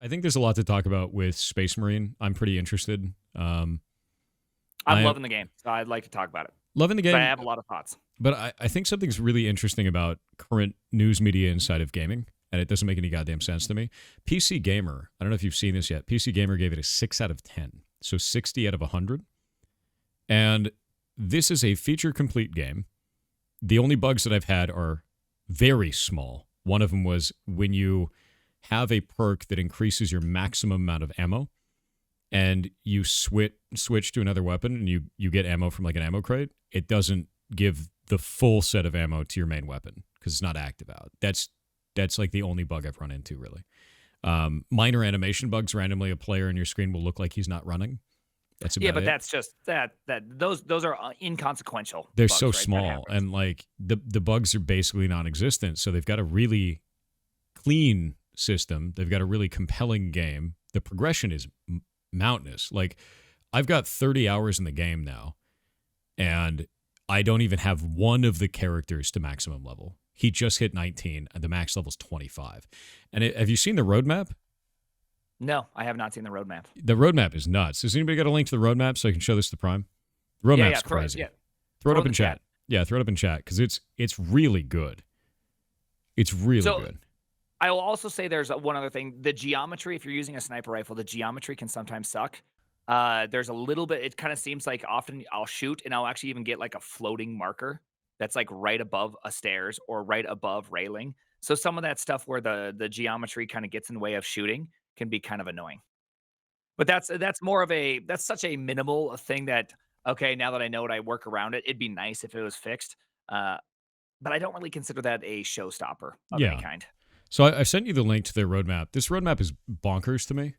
I think there's a lot to talk about with Space Marine. I'm pretty interested. I'm I loving the game, so I'd like to talk about it loving the because I game, have a lot of thoughts. but I think something's really interesting about current news media inside of gaming, and it doesn't make any goddamn sense to me. PC Gamer, I don't know if you've seen this yet. PC Gamer gave it a 6 out of 10, so 60 out of 100. And this is a feature complete game. The only bugs that I've had are very small. One of them was when you have a perk that increases your maximum amount of ammo and you switch to another weapon and you get ammo from like an ammo crate, it doesn't give the full set of ammo to your main weapon because it's not active out. That's like the only bug I've run into really. Minor animation bugs. Randomly, a player on your screen will look like he's not running. That's Yeah, about but it. that's just that those are inconsequential They're bugs, so right? That small, happens. and like the bugs are basically non-existent. So they've got a really clean system. They've got a really compelling game. The progression is mountainous. Like I've got 30 hours in the game now, and I don't even have one of the characters to maximum level. He just hit 19, and the max level's 25. And have you seen the roadmap? No, I have not seen the roadmap. The roadmap is nuts. Has anybody got a link to the roadmap so I can show this to Prime? The Yeah, roadmap's yeah, throw, crazy. yeah, Throw it throw up in in the chat. Yeah, throw it up in chat because it's really good. It's really So good. I will also say there's one other thing. The geometry, if you're using a sniper rifle, the geometry can sometimes suck. There's a little bit, it kind of seems like often I'll shoot and I'll actually even get like a floating marker that's like right above a stairs or right above railing. So some of that stuff where the geometry kind of gets in the way of shooting can be kind of annoying. But that's more of a that's such a minimal thing that okay, now that I know it, I work around it. It'd be nice if it was fixed. Uh, but I don't really consider that a showstopper of any Yeah. kind. So I sent you the link to their roadmap. This roadmap is bonkers to me.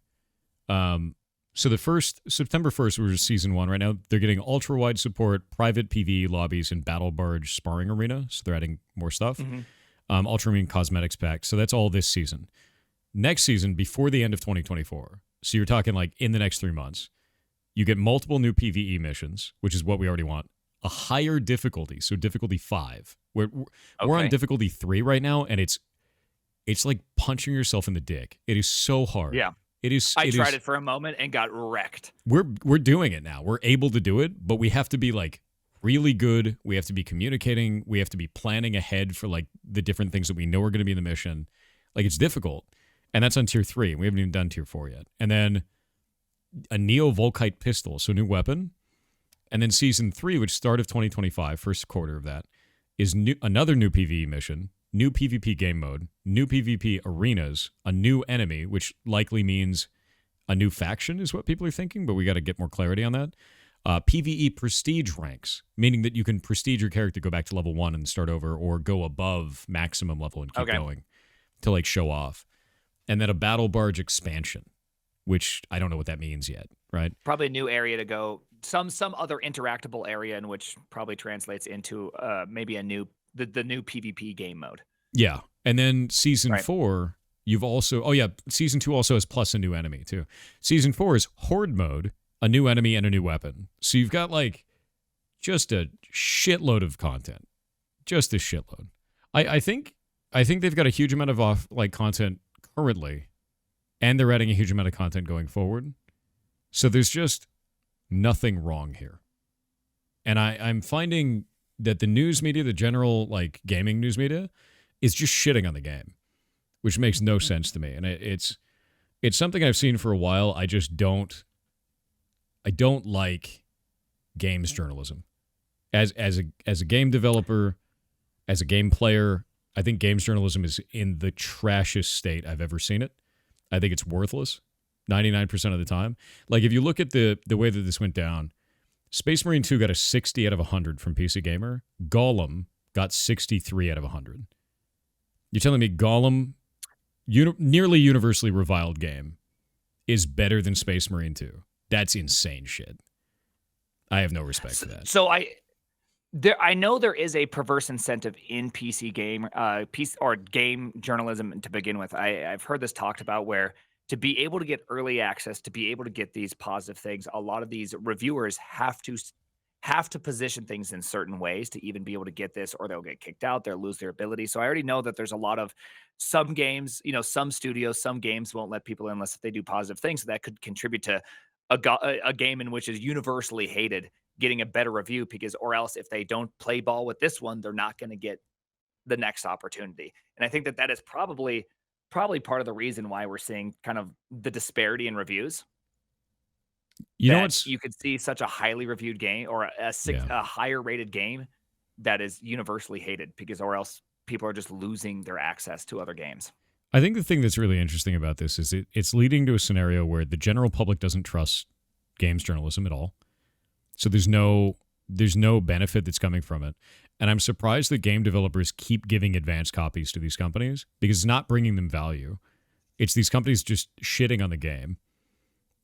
So the first September 1st was season 1. Right now they're getting ultra wide support, private PvE lobbies, and battle barge sparring arena. So they're adding more stuff. Mhm. Ultramarine cosmetics pack. So that's all this season. Next season, before the end of 2024. So you're talking like in the next 3 months, you get multiple new PvE missions, which is what we already want. A higher difficulty, so difficulty 5. We're on Okay. difficulty 3 right now, and it's like punching yourself in the dick. It is so hard. Yeah. It is. I It tried is. it for a moment and got wrecked. We're doing it now. We're able to do it, but we have to be like really good. We have to be communicating. We have to be planning ahead for like the different things that we know are going to be in the mission. Like it's difficult, and that's on tier 3. We haven't even done tier 4 yet. And then a Neo Volkite pistol, so new weapon. And then season 3, which start of 2025, first quarter of that, is another new PvE mission, new PvP game mode, new PvP arenas, a new enemy, which likely means a new faction is what people are thinking, but we got to get more clarity on that. PvE prestige ranks, meaning that you can prestige your character, go back to level 1 and start over, or go above maximum level and keep Okay. going to like show off. And then a battle barge expansion, which I don't know what that means yet, right? Probably a new area to go. Some other interactable area in which probably translates into maybe a new the new PvP game mode. Yeah. And then season Right. 4, you've also, oh yeah, season 2 also has plus a new enemy too. Season 4 is horde mode, a new enemy and a new weapon. So you've got like just a shitload of content. Just a shitload. I think they've got a huge amount of content currently, and they're adding a huge amount of content going forward. So there's just nothing wrong here. And I'm finding that the news media, the general like gaming news media, is just shitting on the game, which makes no sense to me. And it's something I've seen for a while. I don't like games journalism. As a game developer, as a game player, I think games journalism is in the trashiest state I've ever seen it. I think it's worthless 99% of the time. Like if you look at the way that this went down, Space Marine 2 got a 60 out of 100 from PC Gamer. Gollum got 63 out of 100. You're telling me Gollum, nearly universally reviled game, is better than Space Marine 2? That's insane shit. I have no respect for that. So I know there is a perverse incentive in PC game piece or game journalism to begin with. I've heard this talked about where to be able to get early access, to be able to get these positive things, a lot of these reviewers have to have to position things in certain ways to even be able to get this, or they'll get kicked out, they'll lose their ability. So I already know that there's a lot of some games, some studios, some games won't let people in unless they do positive things. So that could contribute to a game in which is universally hated getting a better review because, or else if they don't play ball with this one, they're not going to get the next opportunity. And I think that that is probably part of the reason why we're seeing kind of the disparity in reviews, You know that what's you could see such a highly reviewed game or yeah. a higher rated game that is universally hated because, or else people are just losing their access to other games. I think the thing that's really interesting about this is it's leading to a scenario where the general public doesn't trust games journalism at all. So there's no benefit that's coming from it. And I'm surprised that game developers keep giving advanced copies to these companies because it's not bringing them value. It's these companies just shitting on the game,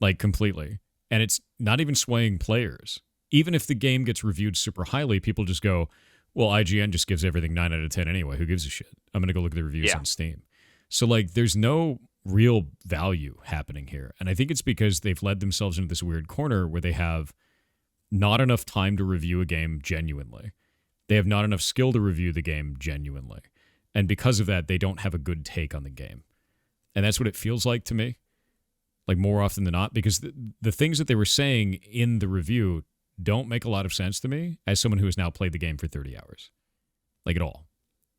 like completely. And it's not even swaying players. Even if the game gets reviewed super highly, people just go, well, IGN just gives everything 9 out of 10 anyway. Who gives a shit? I'm going to go look at the reviews on Steam. So, like, there's no real value happening here. And I think it's because they've led themselves into this weird corner where they have not enough time to review a game genuinely. They have not enough skill to review the game genuinely. And because of that, they don't have a good take on the game. And that's what it feels like to me, like more often than not, because the things that they were saying in the review don't make a lot of sense to me as someone who has now played the game for 30 hours, like at all.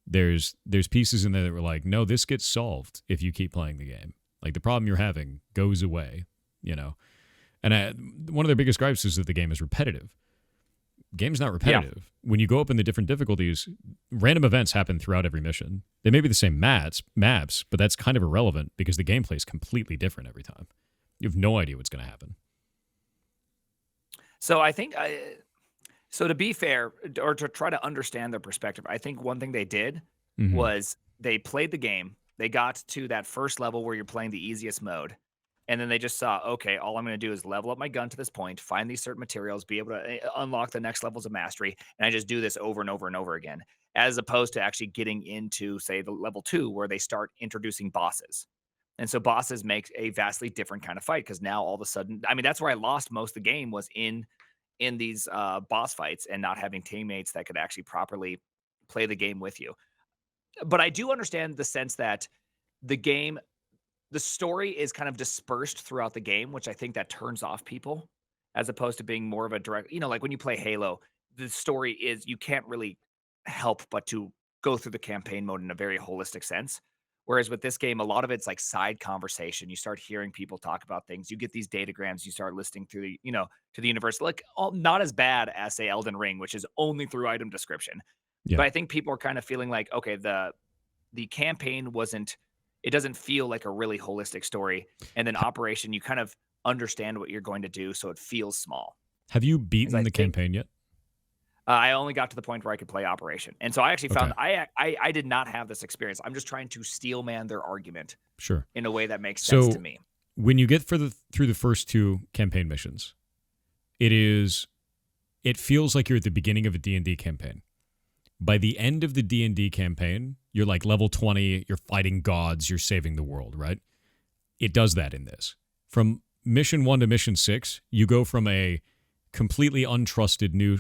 There's pieces in there that were like, no, this gets solved if you keep playing the game. Like the problem you're having goes away, And one of their biggest gripes is that the game is repetitive. Game's not repetitive. Yeah. When you go up in the different difficulties, random events happen throughout every mission. They may be the same maps, but that's kind of irrelevant because the gameplay is completely different every time. You have no idea what's going to happen. So I think, so to be fair, or to try to understand their perspective, I think one thing they did was they played the game. They got to that first level where you're playing the easiest mode. And then they just saw, okay, all I'm going to do is level up my gun to this point, find these certain materials, be able to unlock the next levels of mastery. And I just do this over and over and over again, as opposed to actually getting into, say, the level 2 where they start introducing bosses. And so bosses make a vastly different kind of fight because now all of a sudden, I mean, that's where I lost most of the game was in these boss fights and not having teammates that could actually properly play the game with you. But I do understand the sense that the story is kind of dispersed throughout the game, which I think that turns off people as opposed to being more of a direct, like when you play Halo, the story is, you can't really help but to go through the campaign mode in a very holistic sense. Whereas with this game, a lot of it's like side conversation. You start hearing people talk about things. You get these datagrams. You start listening through the, to the universe. Like not as bad as say Elden Ring, which is only through item description. Yeah. But I think people are kind of feeling like, okay, the campaign it doesn't feel like a really holistic story. And then Operation, you kind of understand what you're going to do, so it feels small. Have you beaten the campaign yet? I only got to the point where I could play Operation. And so I actually found I did not have this experience. I'm just trying to steelman their argument in a way that makes sense to me. When you get through the first 2 campaign missions, it feels like you're at the beginning of a D&D campaign. By the end of the D&D campaign, you're like level 20, you're fighting gods, you're saving the world, right? It does that in this. From mission 1 to mission 6, you go from a completely untrusted new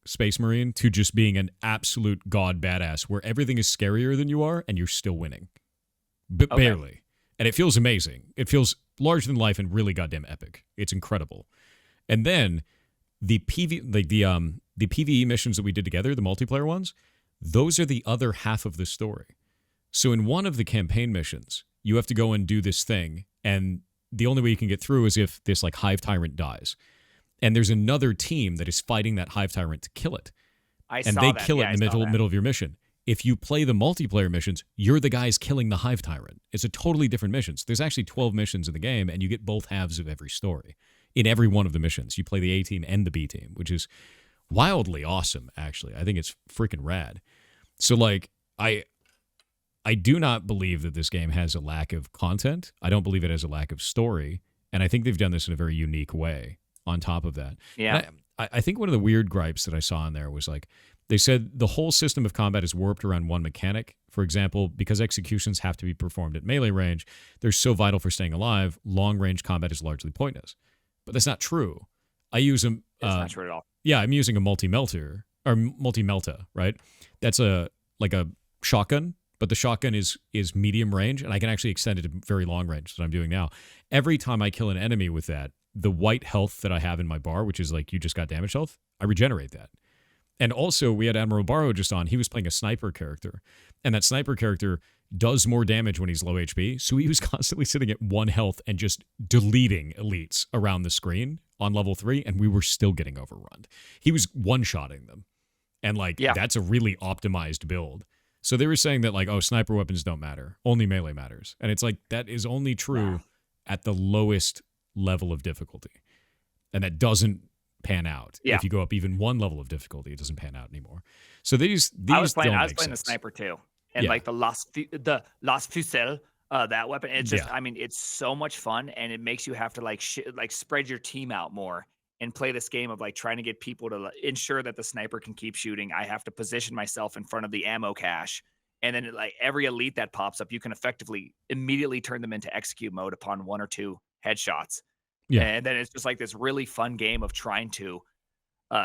space marine to just being an absolute god badass where everything is scarier than you are and you're still winning. Barely. And it feels amazing. It feels larger than life and really goddamn epic. It's incredible. And then the PvE missions that we did together, the multiplayer ones, those are the other half of the story. So in one of the campaign missions, you have to go and do this thing, and the only way you can get through is if this Hive Tyrant dies. And there's another team that is fighting that Hive Tyrant to kill it. And they kill it in the middle of your mission. If you play the multiplayer missions, you're the guys killing the Hive Tyrant. It's a totally different mission. So there's actually 12 missions in the game, and you get both halves of every story. In every one of the missions, you play the A team and the B team, which is wildly awesome, actually. I think it's freaking rad. So, I do not believe that this game has a lack of content. I don't believe it has a lack of story. And I think they've done this in a very unique way on top of that. Yeah. I think one of the weird gripes that I saw in there was they said the whole system of combat is warped around one mechanic. For example, because executions have to be performed at melee range, they're so vital for staying alive, long-range combat is largely pointless. But that's not true. I use them. It's not true at all. Yeah, I'm using a multi-melter or multi-melta, right? That's a shotgun, but the shotgun is medium range, and I can actually extend it to very long range that I'm doing now. Every time I kill an enemy with that, the white health that I have in my bar, which is like you just got damage health, I regenerate that. And also, we had Admiral Barrow just on. He was playing a sniper character, and that sniper character does more damage when he's low HP. So he was constantly sitting at 1 health and just deleting elites around the screen on level 3, and we were still getting overrun. He was one-shotting them. And, like, that's a really optimized build. So they were saying that, like, oh, sniper weapons don't matter. Only melee matters. And it's like, that is only true at the lowest level of difficulty. And that doesn't pan out. If you go up even 1 level of difficulty, it doesn't pan out anymore. So these I was playing sense. the sniper too. And like the Las Fusel, that weapon, it's just, I mean, it's so much fun, and it makes you have to like spread your team out more and play this game of like trying to get people to ensure that the sniper can keep shooting. I have to position myself in front of the ammo cache, and then like every elite that pops up, you can effectively immediately turn them into execute mode upon 1 or 2 headshots. Yeah, and then it's just like this really fun game of trying to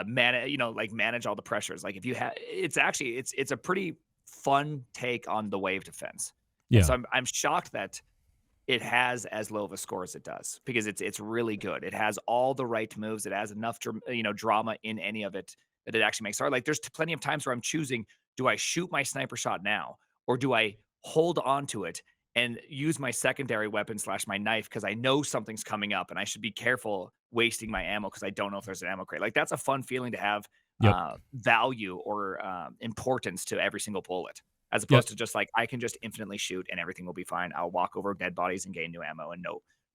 manage all the pressures. Like if you have, it's a pretty fun take on the wave defense. Yeah. And so I'm shocked that it has as low of a score as it does, because it's really good. It has all the right moves. It has enough drama in any of it that it actually makes hard. Like there's plenty of times where I'm choosing, do I shoot my sniper shot now, or do I hold on to it and use my secondary weapon / my knife, because I know something's coming up and I should be careful wasting my ammo because I don't know if there's an ammo crate. Like that's a fun feeling to have value or importance to every single bullet, as opposed to just like, I can just infinitely shoot and everything will be fine. I'll walk over dead bodies and gain new ammo and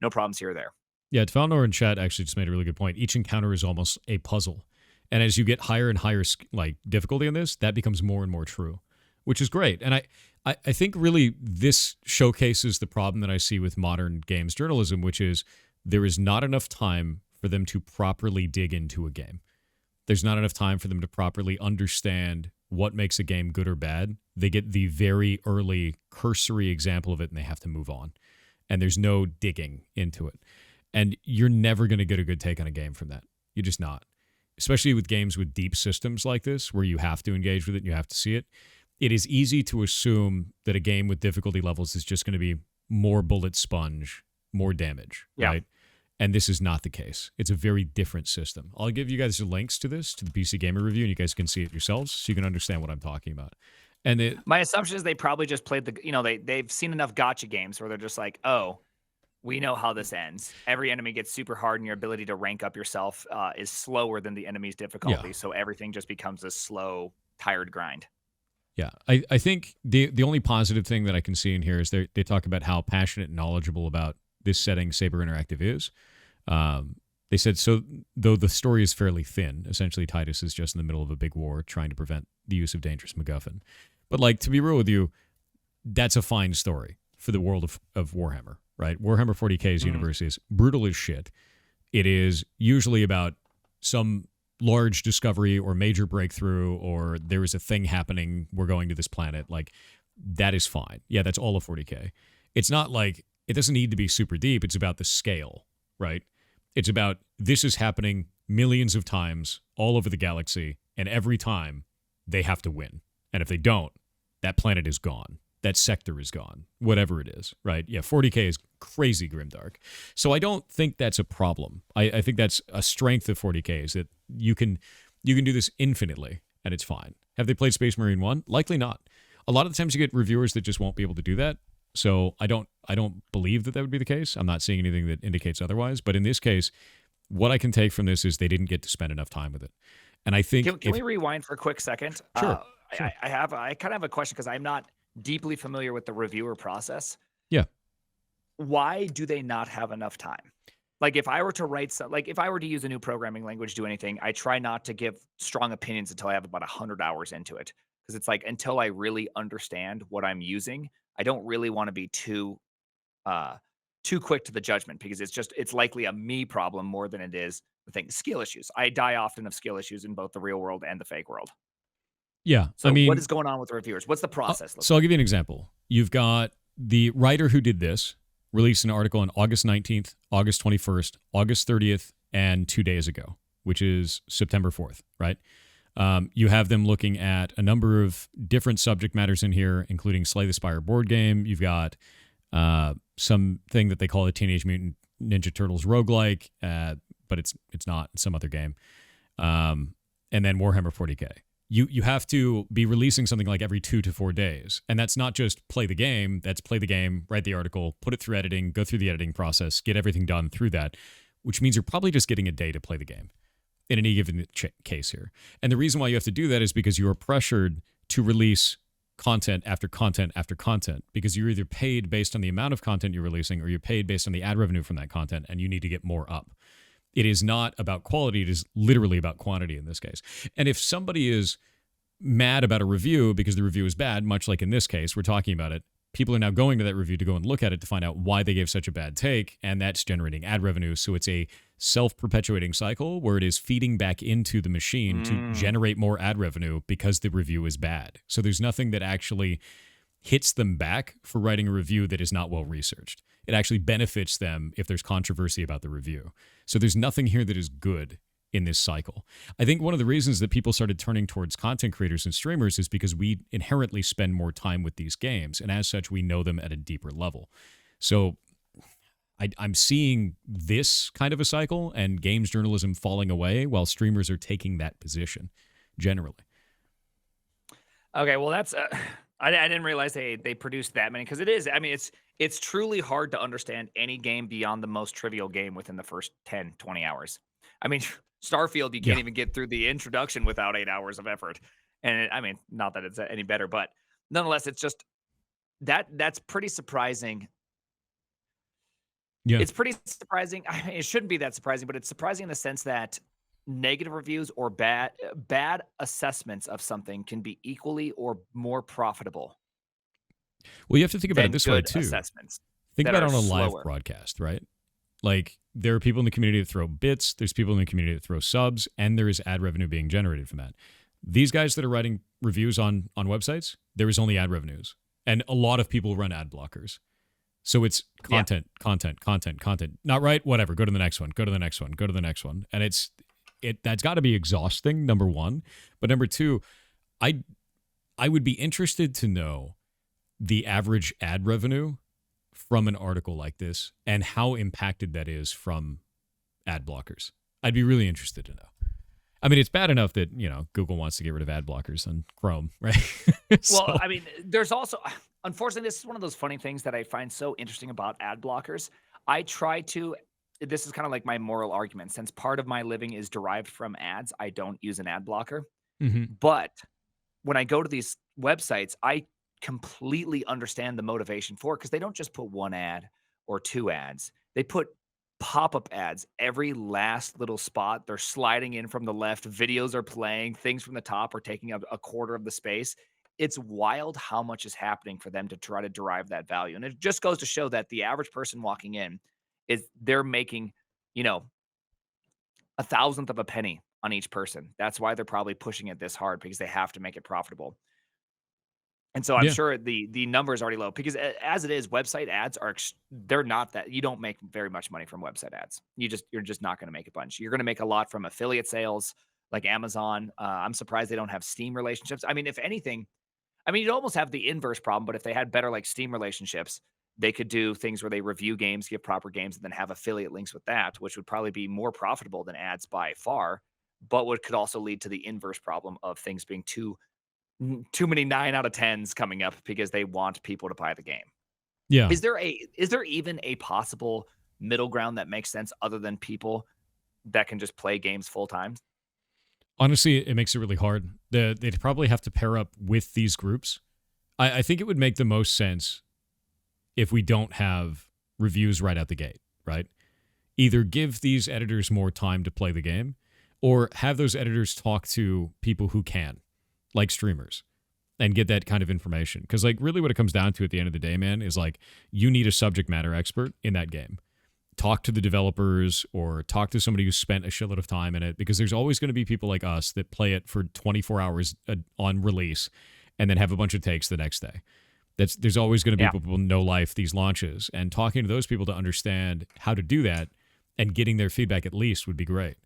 no problems here or there. Yeah, Tfalnor in chat actually just made a really good point. Each encounter is almost a puzzle. And as you get higher and higher like difficulty in this, that becomes more and more true, which is great. And I think really this showcases the problem that I see with modern games journalism, which is there is not enough time for them to properly dig into a game. There's not enough time for them to properly understand what makes a game good or bad. They get the very early cursory example of it and they have to move on. And there's no digging into it. And you're never going to get a good take on a game from that. You're just not. Especially with games with deep systems like this, where you have to engage with it and you have to see it. It is easy to assume that a game with difficulty levels is just going to be more bullet sponge, more damage, right? And this is not the case. It's a very different system. I'll give you guys the links to this, to the PC Gamer review, and you guys can see it yourselves so you can understand what I'm talking about. And my assumption is they probably just played they've seen enough gotcha games where they're just like, oh, we know how this ends. Every enemy gets super hard, and your ability to rank up yourself is slower than the enemy's difficulty. So everything just becomes a slow, tired grind. Yeah, I think the only positive thing that I can see in here is they talk about how passionate and knowledgeable about this setting Saber Interactive is. They said, so though the story is fairly thin, essentially Titus is just in the middle of a big war trying to prevent the use of dangerous MacGuffin. But like, to be real with you, that's a fine story for the world of Warhammer, right? Warhammer 40K's universe is brutal as shit. It is usually about some large discovery or major breakthrough, or there is a thing happening, we're going to this planet. Like, that is fine. Yeah, that's all of 40K. It's not like, it doesn't need to be super deep. It's about the scale, right? It's about, this is happening millions of times all over the galaxy, and every time they have to win. And if they don't, that planet is gone. That sector is gone. Whatever it is, right? Yeah, 40K is crazy grimdark. So I don't think that's a problem. I think that's a strength of 40K, is that you can do this infinitely, and it's fine. Have they played Space Marine 1? Likely not. A lot of the times you get reviewers that just won't be able to do that. So I don't believe that would be the case. I'm not seeing anything that indicates otherwise. But in this case, what I can take from this is they didn't get to spend enough time with it. And I think... Can we rewind for a quick second? Sure. I kind of have a question, because I'm not deeply familiar with the reviewer process. Yeah. Why do they not have enough time? Like, if I were to if I were to use a new programming language, do anything, I try not to give strong opinions until I have about 100 hours into it. Because it's like, until I really understand what I'm using, I don't really want to be too quick to the judgment, because it's likely a me problem more than it is the thing. Skill issues. I die often of skill issues in both the real world and the fake world. Yeah. So what is going on with the reviewers? What's the process? So I'll give you an example. You've got the writer who did this released an article on August 19th, August 21st, August 30th, and 2 days ago. which is September 4th, right? You have them looking at a number of different subject matters in here, including Slay the Spire board game. You've got something that they call a Teenage Mutant Ninja Turtles roguelike, but it's not. It's some other game. And then Warhammer 40K. You have to be releasing something like every 2 to 4 days. And that's not just play the game. That's play the game, write the article, put it through editing, go through the editing process, get everything done through that, which means you're probably just getting a day to play the game in any given case here. And the reason why you have to do that is because you are pressured to release content after content after content, because you're either paid based on the amount of content you're releasing or you're paid based on the ad revenue from that content, and you need to get more up. It is not about quality. It is literally about quantity in this case. And if somebody is mad about a review because the review is bad, much like in this case, we're talking about it, people are now going to that review to go and look at it to find out why they gave such a bad take, and that's generating ad revenue. So it's a self-perpetuating cycle where it is feeding back into the machine to generate more ad revenue because the review is bad. So there's nothing that actually hits them back for writing a review that is not well researched. It actually benefits them if there's controversy about the review. So there's nothing here that is good in this cycle. I think one of the reasons that people started turning towards content creators and streamers is because we inherently spend more time with these games, and as such, we know them at a deeper level. So I'm seeing this kind of a cycle and games journalism falling away while streamers are taking that position generally. Okay, well, that's I didn't realize they produced that many, because it is. I mean, it's truly hard to understand any game beyond the most trivial game within the first 10, 20 hours. I mean, Starfield, you can't even get through the introduction without 8 hours of effort. And I mean, not that it's any better, but nonetheless, it's just that's pretty surprising. Yeah. It's pretty surprising. I mean, it shouldn't be that surprising, but it's surprising in the sense that negative reviews or bad assessments of something can be equally or more profitable. Well, you have to think about it this way too. Assessments think about it on a live broadcast, right? Like, there are people in the community that throw bits, there's people in the community that throw subs, and there is ad revenue being generated from that. These guys that are writing reviews on websites, there is only ad revenues. And a lot of people run ad blockers. So it's content. Not right, whatever. Go to the next one. Go to the next one. Go to the next one. And that's got to be exhausting, number one. But number two, I would be interested to know the average ad revenue from an article like this and how impacted that is from ad blockers. I'd be really interested to know. I mean, it's bad enough that, Google wants to get rid of ad blockers on Chrome, right? Well, I mean, there's also, unfortunately, this is one of those funny things that I find so interesting about ad blockers. This is kind of like my moral argument. Since part of my living is derived from ads, I don't use an ad blocker. Mm-hmm. But when I go to these websites, I completely understand the motivation for it, because they don't just put one ad or two ads. They put pop-up ads every last little spot. They're sliding in from the left. Videos are playing. Things from the top are taking up a quarter of the space. It's wild how much is happening for them to try to derive that value. And it just goes to show that the average person walking in they're making, a thousandth of a penny on each person. That's why they're probably pushing it this hard, because they have to make it profitable. And so I'm sure the number is already low, because as it is, website ads they're not that, you don't make very much money from website ads. You're just not going to make a bunch. You're going to make a lot from affiliate sales like Amazon. I'm surprised they don't have Steam relationships. I mean, if anything, you'd almost have the inverse problem, but if they had better like Steam relationships, they could do things where they review games, give proper games, and then have affiliate links with that, which would probably be more profitable than ads by far, but what could also lead to the inverse problem of things being too many 9 out of 10s coming up because they want people to buy the game. Yeah. Is there even a possible middle ground that makes sense other than people that can just play games full time? Honestly, it makes it really hard. They'd probably have to pair up with these groups. I think it would make the most sense if we don't have reviews right out the gate, right? Either give these editors more time to play the game, or have those editors talk to people who can, like streamers, and get that kind of information. Because like really what it comes down to at the end of the day, man, is like you need a subject matter expert in that game. Talk to the developers or talk to somebody who spent a shitload of time in it, because there's always going to be people like us that play it for 24 hours on release and then have a bunch of takes the next day. There's always going to be people who know life these launches, and talking to those people to understand how to do that and getting their feedback at least would be great.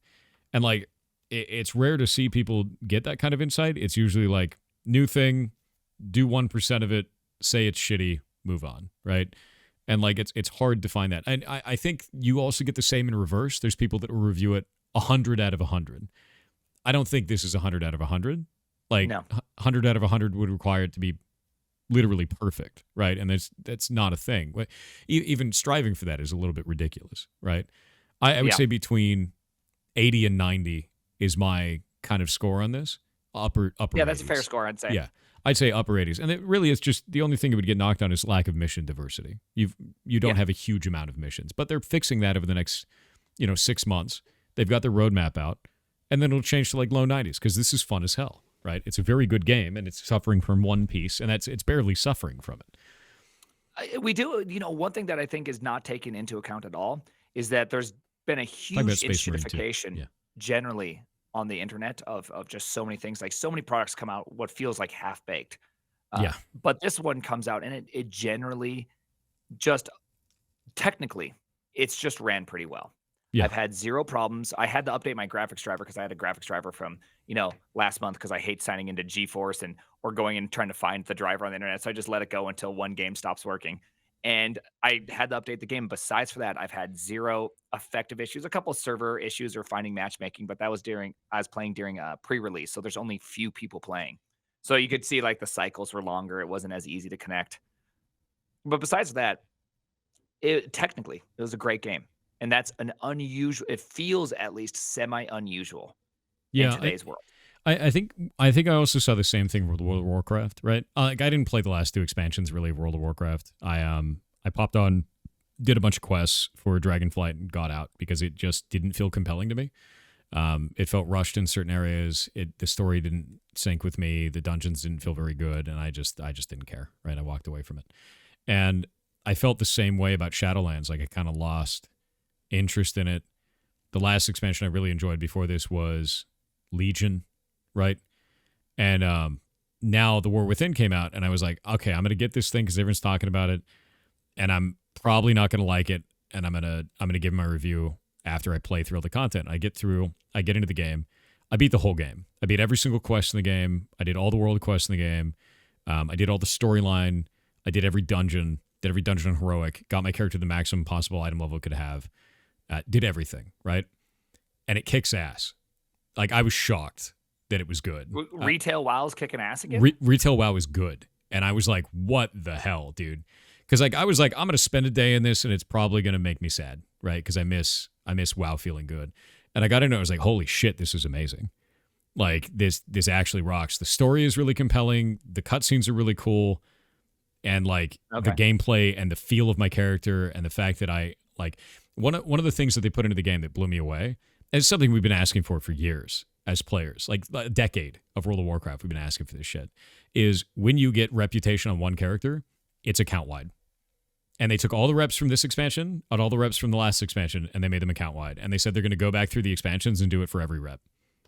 And like, it's rare to see people get that kind of insight. It's usually like, new thing, do 1% of it, say it's shitty, move on, right? And like, it's hard to find that. And I think you also get the same in reverse. There's people that will review it 100 out of 100. I don't think this is 100 out of 100. Like, No. 100 out of 100 would require it to be literally perfect, right? And that's not a thing. Even striving for that is a little bit ridiculous, right? I would Yeah. say between 80 and 90 is my kind of score on this. Upper Yeah, that's a fair 80s. score, I'd say. Yeah, I'd say upper 80s. And it really is just the only thing that would get knocked on is lack of mission diversity. You don't Yeah. have a huge amount of missions, but they're fixing that over the next 6 months. They've got their roadmap out, and then it'll change to like low 90s because this is fun as hell, right? It's a very good game, and it's suffering from one piece, and it's barely suffering from it. We do, one thing that I think is not taken into account at all is that there's been a Talking about huge Space Marine 2. enshittification Yeah. generally on the internet of just so many things. Like so many products come out what feels like half baked. Yeah. But this one comes out and it generally just technically it's just ran pretty well. Yeah. I've had zero problems. I had to update my graphics driver because I had a graphics driver from, last month because I hate signing into GeForce or going and trying to find the driver on the internet. So I just let it go until one game stops working. And I had to update the game. Besides for that, I've had zero effective issues, a couple of server issues or finding matchmaking, but that was I was playing during a pre-release. So there's only few people playing. So you could see like the cycles were longer. It wasn't as easy to connect. But besides that, technically, it was a great game. And that's an unusual, it feels at least semi-unusual in today's world. I think I also saw the same thing with World of Warcraft, right? Like I didn't play the last 2 expansions really of World of Warcraft. I popped on, did a bunch of quests for Dragonflight and got out because it just didn't feel compelling to me. It felt rushed in certain areas. The story didn't sync with me. The dungeons didn't feel very good, and I just didn't care. Right, I walked away from it, and I felt the same way about Shadowlands. Like I kind of lost interest in it. The last expansion I really enjoyed before this was Legion, right? And now The War Within came out, and I was like, okay, I'm gonna get this thing because everyone's talking about it, and I'm probably not gonna like it, and I'm gonna give my review after I play through all the content. I get into the game. I beat the whole game. I beat every single quest in the game. I did all the world quests in the game. I did all the storyline. I did every dungeon. Did every dungeon on heroic. Got my character the maximum possible item level it could have. Did everything, right? And it kicks ass. Like, I was shocked that it was good. Retail WoW's kicking ass again? Retail WoW is good. And I was like, what the hell, dude? Because like I was like, I'm going to spend a day in this and it's probably going to make me sad, right? Because I miss WoW feeling good. And I got into it, I was like, holy shit, this is amazing. Like, this actually rocks. The story is really compelling. The cutscenes are really cool. And like the gameplay and the feel of my character and the fact that I like one of the things that they put into the game that blew me away, and it's something we've been asking for years as players, like a decade of World of Warcraft, we've been asking for this shit, is when you get reputation on one character, it's account wide. And they took all the reps from this expansion and all the reps from the last expansion, and they made them account wide. And they said they're going to go back through the expansions and do it for every rep.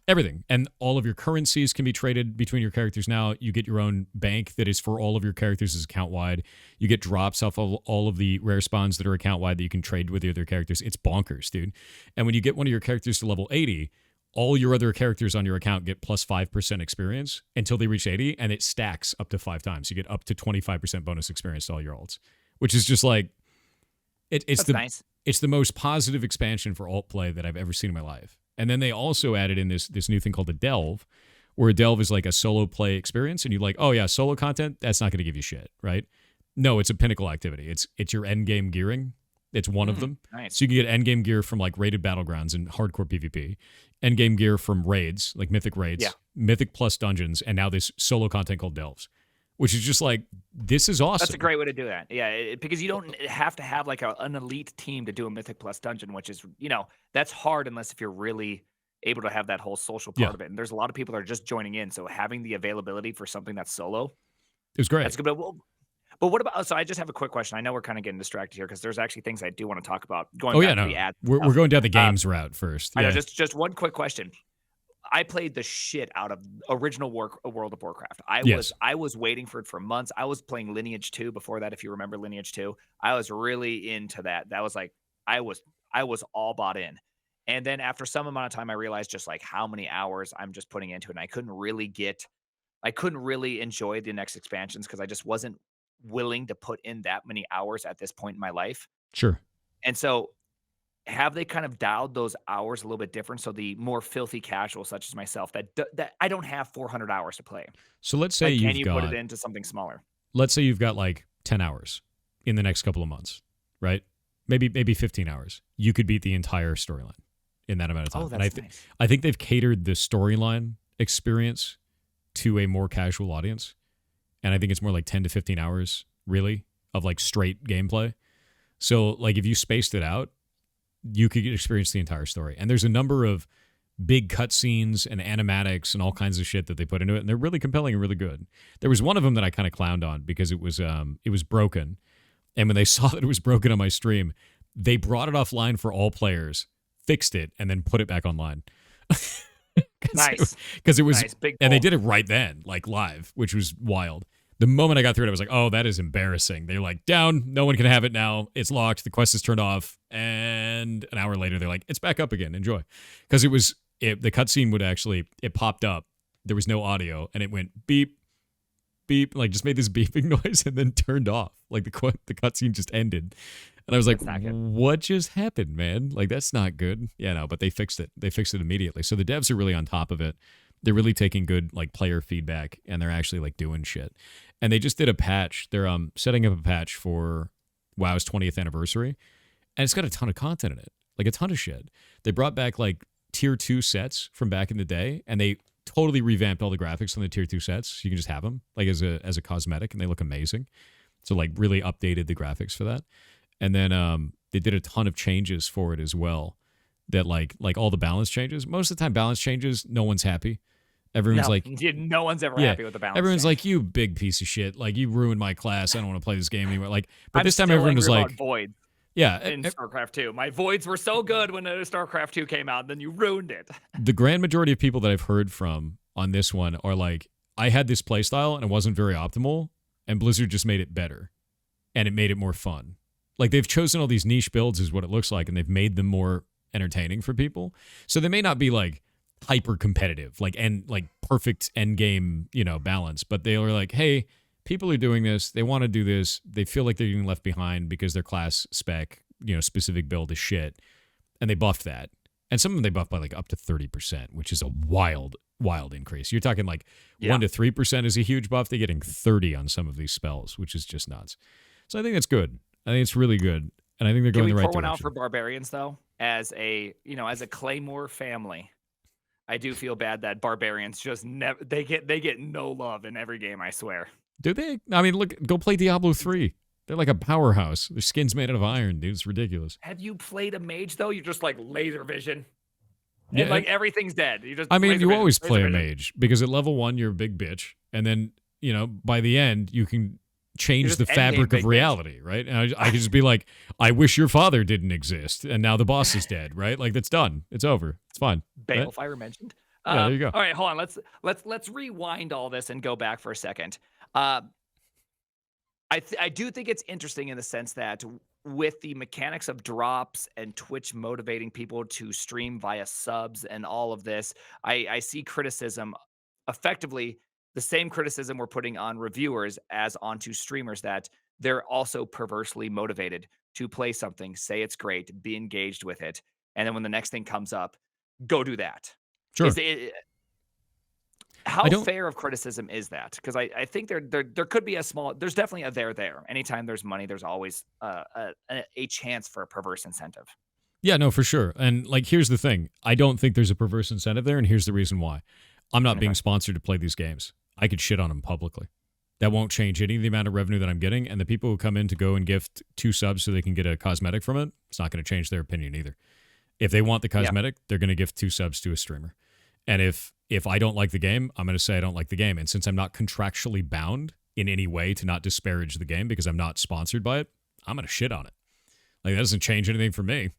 Everything. And all of your currencies can be traded between your characters now. You get your own bank that is for all of your characters as account wide. You get drops off of all of the rare spawns that are account wide that you can trade with the other characters. It's bonkers, dude. And when you get one of your characters to level 80, all your other characters on your account get plus 5% experience until they reach 80, and it stacks up to 5 times. You get up to 25% bonus experience to all your alts, which is just like, it's nice. It's the most positive expansion for alt play that I've ever seen in my life. And then they also added in this new thing called a delve, where a delve is like a solo play experience, and you're like, oh yeah, solo content, that's not going to give you shit, right? No, it's a pinnacle activity. It's your end game gearing. It's one of them. Nice. So you can get end game gear from like rated battlegrounds and hardcore PvP, end game gear from raids, like mythic raids, mythic plus dungeons, and now this solo content called delves, which is just like, this is awesome. That's a great way to do that. Yeah, because you don't have to have like an elite team to do a Mythic Plus dungeon, which is, that's hard unless if you're really able to have that whole social part of it. And there's a lot of people that are just joining in. So having the availability for something that's solo, it was great. That's good. But what about, so I just have a quick question. I know we're kind of getting distracted here because there's actually things I do want to talk about. Going back to the ad we're going down the games route first. I know, just one quick question. I played the shit out of original World of Warcraft. I was waiting for it for months. I was playing Lineage 2 before that, if you remember Lineage 2. I was really into that. That was like, I was all bought in. And then after some amount of time, I realized just like how many hours I'm just putting into it. And I couldn't really enjoy the next expansions because I just wasn't willing to put in that many hours at this point in my life. Sure. And so have they kind of dialed those hours a little bit different? So the more filthy casual, such as myself, that I don't have 400 hours to play. So Like, can you put it into something smaller? let's say you've got like 10 hours in the next couple of months, right? Maybe 15 hours. You could beat the entire storyline in that amount of time. Oh, And that's nice. I think they've catered the storyline experience to a more casual audience. And I think it's more like 10 to 15 hours, really, of like straight gameplay. So, like, if you spaced it out, you could experience the entire story. And there's a number of big cutscenes and animatics and all kinds of shit that they put into it, and they're really compelling and really good. There was one of them that I kind of clowned on because it was broken. And when they saw that it was broken on my stream, they brought it offline for all players, fixed it, and then put it back online. Nice. Because it was, Nice. Big and they pull. did it right then, like live, which was wild. The moment I got through it, I was like, oh, that is embarrassing. They're like, down, no one can have it now. It's locked. The quest is turned off. And an hour later, they're like, it's back up again. Enjoy. Because the cutscene would actually, it popped up. There was no audio, and it went beep, beep, like just made this beeping noise and then turned off. Like the cutscene just ended. And I was like, That's not good. what just happened, man? Like, that's not good. Yeah, no, but they fixed it. They fixed it immediately. So the devs are really on top of it. They're really taking good like player feedback, and they're actually like doing shit. And they just did a patch. They're setting up a patch for WoW's 20th anniversary, and it's got a ton of content in it, like a ton of shit. They brought back like tier 2 sets from back in the day, and they totally revamped all the graphics on the tier 2 sets. So you can just have them like as a cosmetic, and they look amazing. So like really updated the graphics for that. And then they did a ton of changes for it as well. That like all the balance changes. Most of the time, balance changes, no one's happy. Everyone's like, no one's ever yeah, happy with the balance. everyone's change. like, you big piece of shit. Like, you ruined my class. I don't want to play this game anymore. Like, but I'm this time still everyone was angry like, about voids yeah. in StarCraft 2. My voids were so good when StarCraft 2 came out, then you ruined it. The grand majority of people that I've heard from on this one are like, I had this playstyle and it wasn't very optimal, and Blizzard just made it better, and it made it more fun. Like, they've chosen all these niche builds is what it looks like, and they've made them more entertaining for people. So they may not be like hyper competitive, like perfect end game, balance, but they were like, hey, people are doing this, they want to do this, they feel like they're getting left behind because their class spec, specific build is shit, and they buffed that. And some of them they buffed by like up to 30%, which is a wild increase. You're talking like 1 to 3% is a huge buff. They're getting 30 on some of these spells, which is just nuts. So I think that's good. I think it's really good, and I think they're going the right direction. Can we pour one out for barbarians though? As a Claymore family, I do feel bad that barbarians just never they get no love in every game, I swear. Do they? I mean, look, go play Diablo 3. They're like a powerhouse. Their skin's made out of iron, dude. It's ridiculous. Have you played a mage though? You're just like laser vision. Yeah, And like everything's dead. You just I mean, laser you vision, always laser play a vision. mage because at level 1 you're a big bitch, and then by the end you can change just the endgame fabric big of bitch. reality, right? And I could just be like, I wish your father didn't exist, and now the boss is dead, right? Like, that's done. It's over. It's fine. Right? Balefire mentioned. Yeah, there you go. All right, hold on. Let's rewind all this and go back for a second. I do think it's interesting in the sense that with the mechanics of drops and Twitch motivating people to stream via subs and all of this, I see criticism, effectively the same criticism we're putting on reviewers as onto streamers, that they're also perversely motivated to play something, say it's great, be engaged with it, and then when the next thing comes up, go do that. Sure. How fair of criticism is that? Because I think there could be there's definitely a there. Anytime there's money, there's always a chance for a perverse incentive. Yeah, no, for sure. And like, here's the thing. I don't think there's a perverse incentive there, and here's the reason why. I'm not being sponsored to play these games. I could shit on them publicly. That won't change any of the amount of revenue that I'm getting, and the people who come in to go and gift 2 subs so they can get a cosmetic from it, it's not going to change their opinion either. If they want the cosmetic, they're going to gift 2 subs to a streamer. And if I don't like the game, I'm going to say I don't like the game. And since I'm not contractually bound in any way to not disparage the game because I'm not sponsored by it, I'm going to shit on it. Like, that doesn't change anything for me.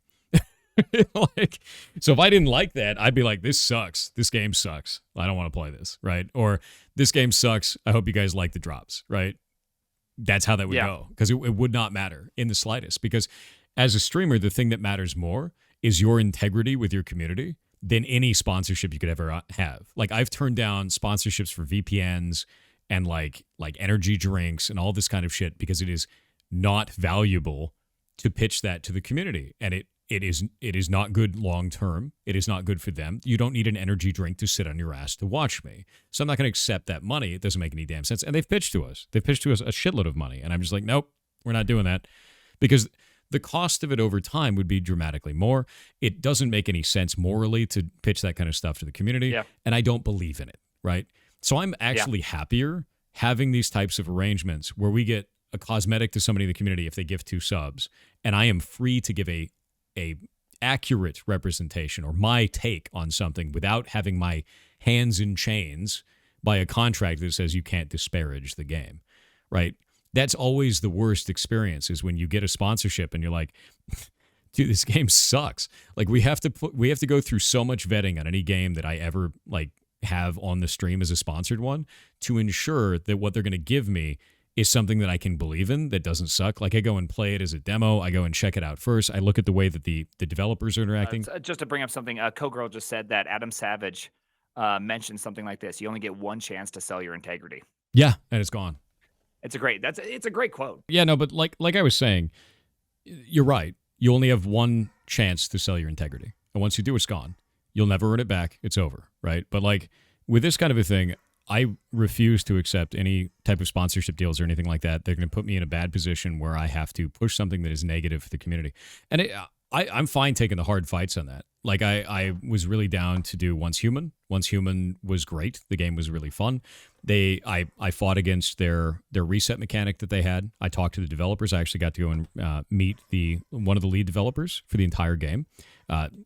So if I didn't like that, I'd be like, this sucks. This game sucks. I don't want to play this, right? Or this game sucks. I hope you guys like the drops, right? That's how that would go, because it would not matter in the slightest. Because as a streamer, the thing that matters more is your integrity with your community than any sponsorship you could ever have. Like I've turned down sponsorships for VPNs and like energy drinks and all this kind of shit because it is not valuable to pitch that to the community, and it is not good long term. It is not good for them. You don't need an energy drink to sit on your ass to watch me. So I'm not going to accept that money. It doesn't make any damn sense. And they've pitched to us. They've pitched to us a shitload of money, and I'm just like, nope, we're not doing that because the cost of it over time would be dramatically more. It doesn't make any sense morally to pitch that kind of stuff to the community, Yeah. and I don't believe in it, right? So I'm actually happier having these types of arrangements where we get a cosmetic to somebody in the community if they give 2 subs, and I am free to give a accurate representation or my take on something without having my hands in chains by a contract that says you can't disparage the game, right? That's always the worst experience is when you get a sponsorship and you're like, dude, this game sucks. Like we have to go through so much vetting on any game that I ever like have on the stream as a sponsored one to ensure that what they're going to give me is something that I can believe in that doesn't suck. Like I go and play it as a demo. I go and check it out first. I look at the way that the developers are interacting. Just to bring up something, Cogirl just said that Adam Savage mentioned something like this. You only get one chance to sell your integrity. Yeah, and it's gone. It's a great quote. Yeah, no, but like I was saying, you're right. You only have one chance to sell your integrity. And once you do, it's gone. You'll never earn it back. It's over, right? But like with this kind of a thing, I refuse to accept any type of sponsorship deals or anything like that. They're going to put me in a bad position where I have to push something that is negative for the community. And I'm fine taking the hard fights on that. Like I was really down to do Once Human. Once Human was great. The game was really fun. I fought against their reset mechanic that they had. I talked to the developers. I actually got to go and meet one of the lead developers for the entire game.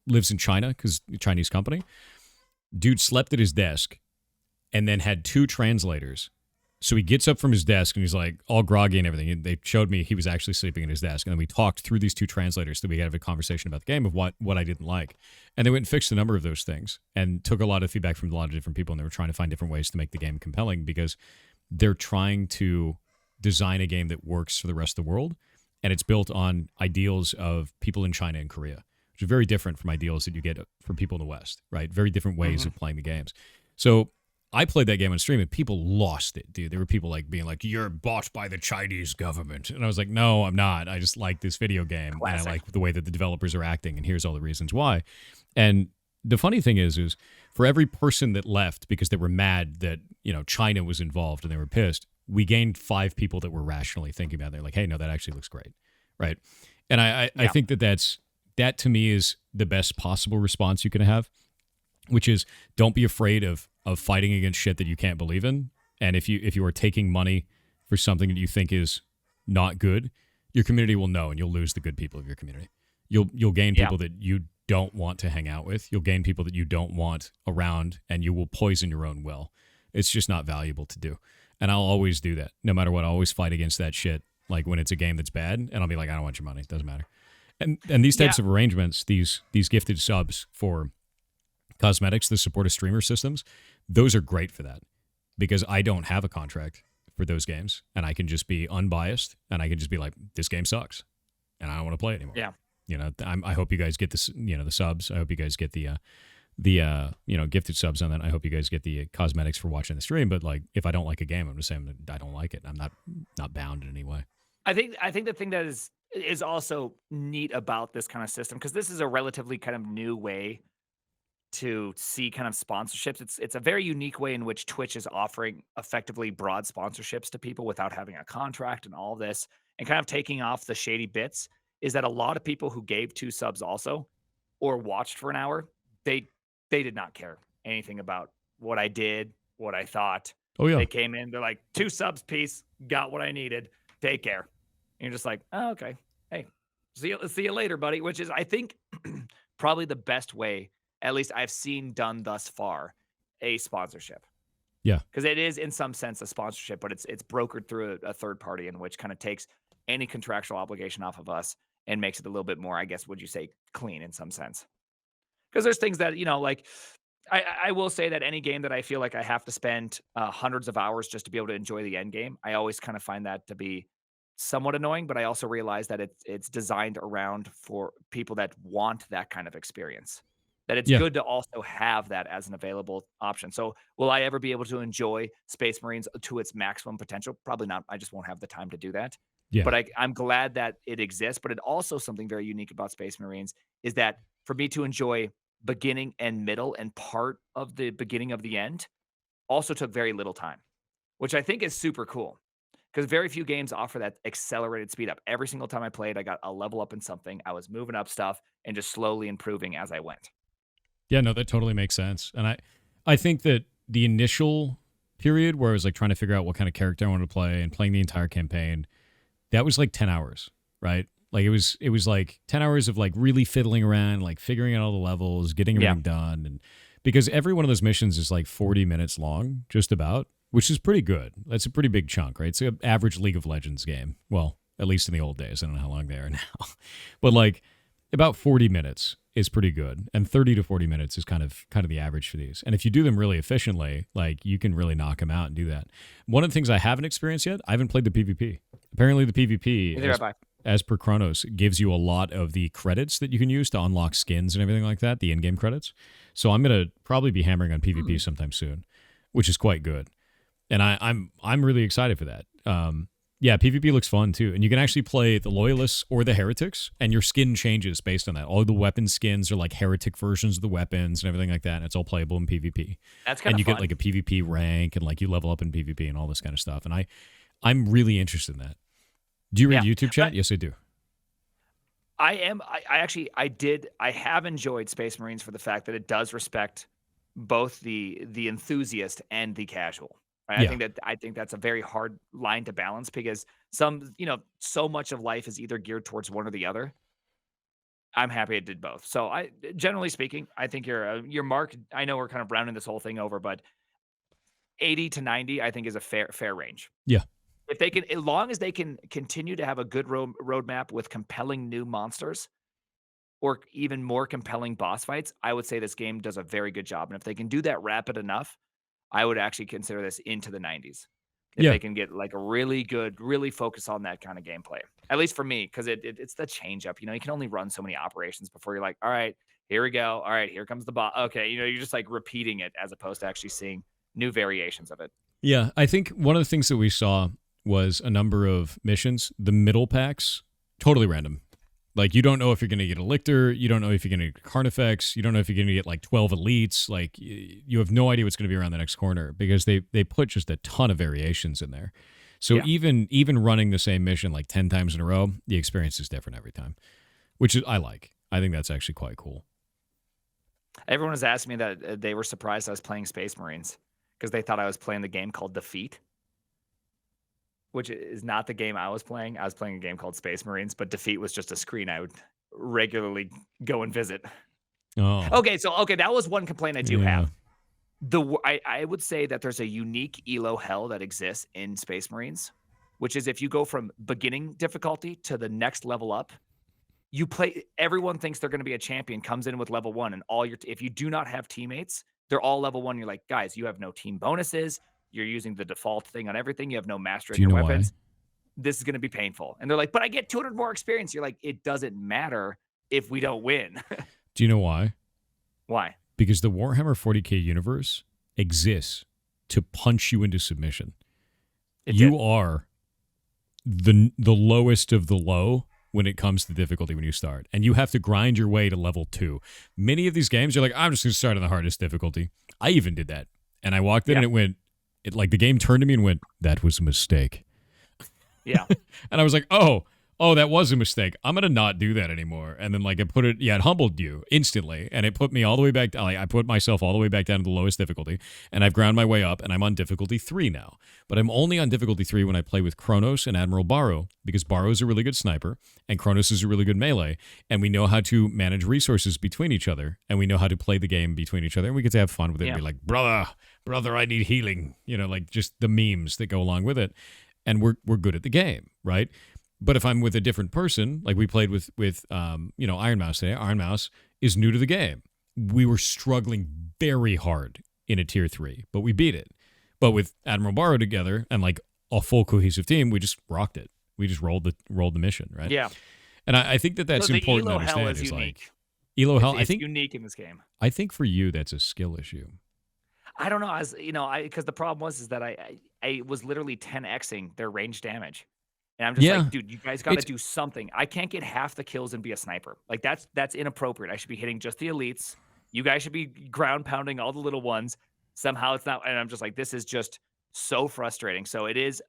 Lives in China because Chinese company. Dude slept at his desk and then had 2 translators. So he gets up from his desk and he's like all groggy and everything. And they showed me he was actually sleeping at his desk. And then we talked through these 2 translators that we had a conversation about the game of what I didn't like. And they went and fixed a number of those things and took a lot of feedback from a lot of different people. And they were trying to find different ways to make the game compelling because they're trying to design a game that works for the rest of the world. And it's built on ideals of people in China and Korea, which is very different from ideals that you get from people in the West, right? Very different ways of playing the games. So I played that game on stream and people lost it, dude. There were people like being like, "You're bought by the Chinese government," and I was like, "No, I'm not. I just like this video game Classic. and I like the way that the developers are acting, and here's all the reasons why." And the funny thing is for every person that left because they were mad that China was involved and they were pissed, we gained 5 people that were rationally thinking about it. They're like, "Hey, no, that actually looks great," right? And I think that to me is the best possible response you can have, which is don't be afraid of fighting against shit that you can't believe in. And if you are taking money for something that you think is not good, your community will know, and you'll lose the good people of your community. You'll gain people that you don't want to hang out with. You'll gain people that you don't want around, and you will poison your own well. It's just not valuable to do. And I'll always do that. No matter what, I'll always fight against that shit. Like when it's a game that's bad, and I'll be like, I don't want your money. It doesn't matter. And these types of arrangements, these gifted subs for cosmetics, the support of streamer systems, those are great for that because I don't have a contract for those games, and I can just be unbiased, and I can just be like, this game sucks, and I don't want to play it anymore. Yeah. I hope you guys get this, the subs. I hope you guys get the gifted subs on that. I hope you guys get the cosmetics for watching the stream. But like, if I don't like a game, I'm just saying that I don't like it. I'm not bound in any way. I think the thing that is also neat about this kind of system, because this is a relatively kind of new way to see kind of sponsorships. It's a very unique way in which Twitch is offering effectively broad sponsorships to people without having a contract and all this, and kind of taking off the shady bits. Is that a lot of people who gave 2 subs also or watched for an hour, they did not care anything about what I did, what I thought. Oh yeah, They came in, they're like, 2 subs, peace, got what I needed, take care. And you're just like, oh, okay, hey, see you later, buddy. Which is, I think, probably the best way, at least I've seen done thus far, a sponsorship. Yeah. Because it is in some sense a sponsorship, but it's brokered through a third party, in which kind of takes any contractual obligation off of us and makes it a little bit more, I guess, would you say, clean in some sense. Because there's things that, like I will say that any game that I feel like I have to spend hundreds of hours just to be able to enjoy the end game, I always kind of find that to be somewhat annoying, but I also realize that it's designed around for people that want that kind of experience. That it's Yeah. good to also have that as an available option. So, will I ever be able to enjoy Space Marines to its maximum potential? Probably not. I just won't have the time to do that. Yeah. But I'm glad that it exists. But it also something very unique about Space Marines is that for me to enjoy beginning and middle and part of the beginning of the end also took very little time, which I think is super cool. Because very few games offer that accelerated speed up. Every single time I played, I got a level up in something. I was moving up stuff and just slowly improving as I went. Yeah, no, that totally makes sense. And I think that the initial period where I was like trying to figure out what kind of character I wanted to play and playing the entire campaign, that was like 10 hours, right? Like it was like 10 hours of like really fiddling around, like figuring out all the levels, getting Yeah. everything done. And because every one of those missions is like 40 minutes long, just about, which is pretty good. That's a pretty big chunk, right? It's an average League of Legends game. Well, at least in the old days. I don't know how long they are now. But like about 40 minutes is pretty good, and 30 to 40 minutes is kind of the average for these. And if you do them really efficiently, like you can really knock them out and do that. One of the things I haven't experienced yet, I haven't played the PvP. Apparently the PvP Neither have I. as per Chronos gives you a lot of the credits that you can use to unlock skins and everything like that, the in-game credits. So I'm going to probably be hammering on PvP sometime soon, which is quite good. And I'm really excited for that. Yeah, PvP looks fun too. And you can actually play the Loyalists or the Heretics, and your skin changes based on that. All the weapon skins are like Heretic versions of the weapons and everything like that, and it's all playable in PvP. That's kind And of you fun. get like a PvP rank, and like you level up in PvP and all this kind of stuff. And I'm really interested in that. Do you read Yeah. YouTube chat? Yes, I do. I am. I actually I did. I have enjoyed Space Marines for the fact that it does respect both the enthusiast and the casual. Right? Yeah. I think that's a very hard line to balance because so much of life is either geared towards one or the other. I'm happy it did both. So generally speaking, I think your mark. I know we're kind of rounding this whole thing over, but 80 to 90, I think is a fair range. Yeah. If they can, as long as they can continue to have a good roadmap with compelling new monsters or even more compelling boss fights, I would say this game does a very good job. And if they can do that rapid enough, I would actually consider this into the 90s. If Yeah. they can get like a really good, really focus on that kind of gameplay, at least for me, because it's the change up. You can only run so many operations before you're like, all right, here we go. All right, here comes the boss. Okay, you're just like repeating it as opposed to actually seeing new variations of it. Yeah. I think one of the things that we saw was a number of missions. The middle packs, totally random. Like, you don't know if you're going to get a Lictor. You don't know if you're going to get Carnifex. You don't know if you're going to get, like, 12 Elites. Like, you have no idea what's going to be around the next corner because they put just a ton of variations in there. So Yeah. even running the same mission, like, 10 times in a row, the experience is different every time, which I like. I think that's actually quite cool. Everyone has asked me that they were surprised I was playing Space Marines because they thought I was playing the game called Defeat, which is not the game I was playing. I was playing a game called Space Marines, but Defeat was just a screen I would regularly go and visit. Oh, Okay, that was one complaint I do yeah. have. I would say that there's a unique elo hell that exists in Space Marines, which is if you go from beginning difficulty to the next level up, everyone thinks they're going to be a champion, comes in with level 1, and if you do not have teammates, they're all level 1. You're like, guys, you have no team bonuses. You're using the default thing on everything. You have no mastery Do in you your know weapons. why? This is going to be painful. And they're like, but I get 200 more experience. You're like, it doesn't matter if we don't win. Do you know why? Why? Because the Warhammer 40K universe exists to punch you into submission. You are the lowest of the low when it comes to difficulty when you start. And you have to grind your way to level 2. Many of these games, you're like, I'm just going to start on the hardest difficulty. I even did that. And I walked in and the game turned to me and went, that was a mistake. Yeah. And I was like, oh, that was a mistake. I'm going to not do that anymore. And then it humbled you instantly. And it put me all the way back. I put myself all the way back down to the lowest difficulty. And I've ground my way up and I'm on difficulty 3 now. But I'm only on difficulty 3 when I play with Kronos and Admiral Barrow because Barrow is a really good sniper and Kronos is a really good melee. And we know how to manage resources between each other. And we know how to play the game between each other. And we get to have fun with it and be like, brother, I need healing. Like just the memes that go along with it. And we're good at the game, right? But if I'm with a different person, like we played with Iron Mouse today, Iron Mouse is new to the game. We were struggling very hard in a tier 3, but we beat it. But with Admiral Barrow together and like a full cohesive team, we just rocked it. We just rolled the mission, right? Yeah. And I think that's So the important to elo hell understand. is Like unique. elo hell. It's unique in this game. I think for you that's a skill issue. I don't know, because the problem was that I was literally 10xing their range damage. And I'm just Yeah. like, dude, you guys got to do something. I can't get half the kills and be a sniper. Like that's inappropriate. I should be hitting just the elites. You guys should be ground pounding all the little ones. Somehow it's not, and I'm just like, this is just so frustrating. So it is.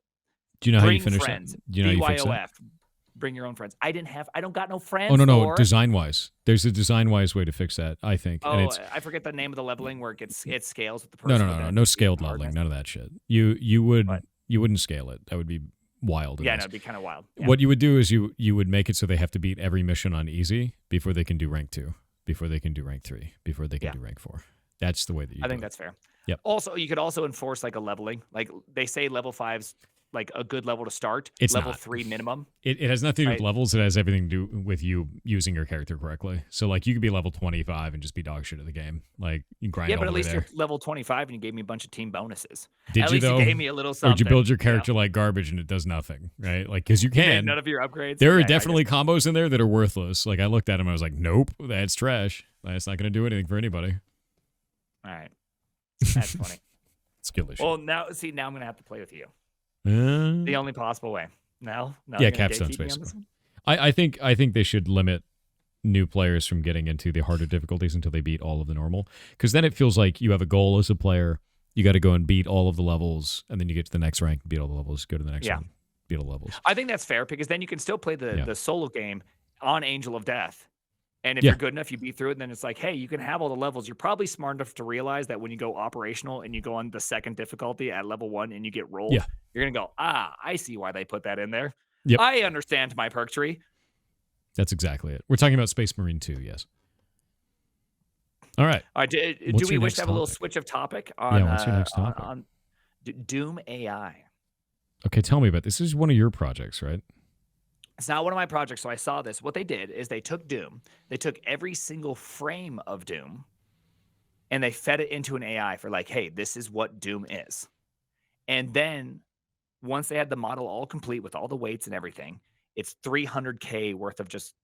Do you know how you Bring finish friends. that? Do you know how you fix that? BYOF. Bring your own friends. I don't got no friends. Oh no, Thor. design-wise. There's a design-wise way to fix that, I think. Oh, and it's I forget the name of the leveling where it scales with the person. no scaled leveling, none of that shit. You wouldn't scale it. That would be wild. Yeah, no, it'd be kind of wild. Yeah. What you would do is you would make it so they have to beat every mission on easy before they can do rank 2, before they can do rank 3, before they can do rank 4. That's the way that you I do think it. that's fair. Yep. Also, you could also enforce like a leveling. Like they say level 5's like a good level to start. It's level not. 3 minimum. It has nothing to do with levels. It has everything to do with you using your character correctly. So like you could be level 25 and just be dog shit at the game. Like you grind. Yeah, but all at the way least there. you're level 25 and you gave me a bunch of team bonuses. Did at you least though? You gave me a little Or something. did you build your character like garbage and it does nothing, right? Like because you can. None of your upgrades. There are definitely combos in there that are worthless. Like I looked at them, I was like, nope, that's trash. That's not going to do anything for anybody. All right, that's funny. Skill issue. Well, now I'm going to have to play with you. The only possible way. No. Yeah, capstones basically. I think they should limit new players from getting into the harder difficulties until they beat all of the normal. Because then it feels like you have a goal as a player. You got to go and beat all of the levels, and then you get to the next rank, beat all the levels, go to the next one, beat all the levels. I think that's fair because then you can still play the solo game on Angel of Death. And if you're good enough, you beat through it, and then it's like, hey, you can have all the levels. You're probably smart enough to realize that when you go operational and you go on the second difficulty at level 1 and you get rolled, you're going to go, I see why they put that in there. Yep. I understand my perk tree. That's exactly it. We're talking about Space Marine 2, yes. All right. All right. Do we wish to have a little switch of topic on, what's your next topic? On Doom AI? Okay, tell me about this. This is one of your projects, right? It's not one of my projects, so I saw this. What they did is they took Doom. They took every single frame of Doom, and they fed it into an AI for like, hey, this is what Doom is. And then once they had the model all complete with all the weights and everything, it's 300K worth of just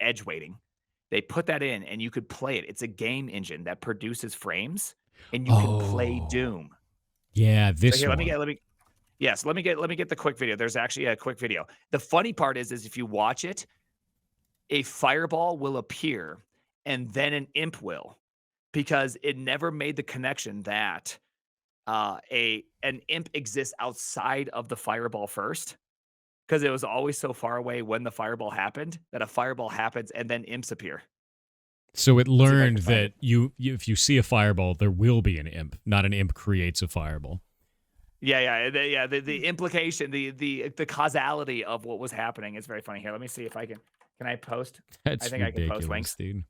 edge weighting. They put that in, and you could play it. It's a game engine that produces frames, and you can play Doom. Yeah, this. So here, one. let me get the quick video. There's actually a quick video. The funny part is if you watch it, a fireball will appear and then an imp will, because it never made the connection that an imp exists outside of the fireball first, because it was always so far away when the fireball happened that a fireball happens and then imps appear. So it learned that if you see a fireball, there will be an imp, not an imp creates a fireball. The implication, the causality of what was happening is very funny. Here, let me see if I can I post? That's I think I can post links. Dude.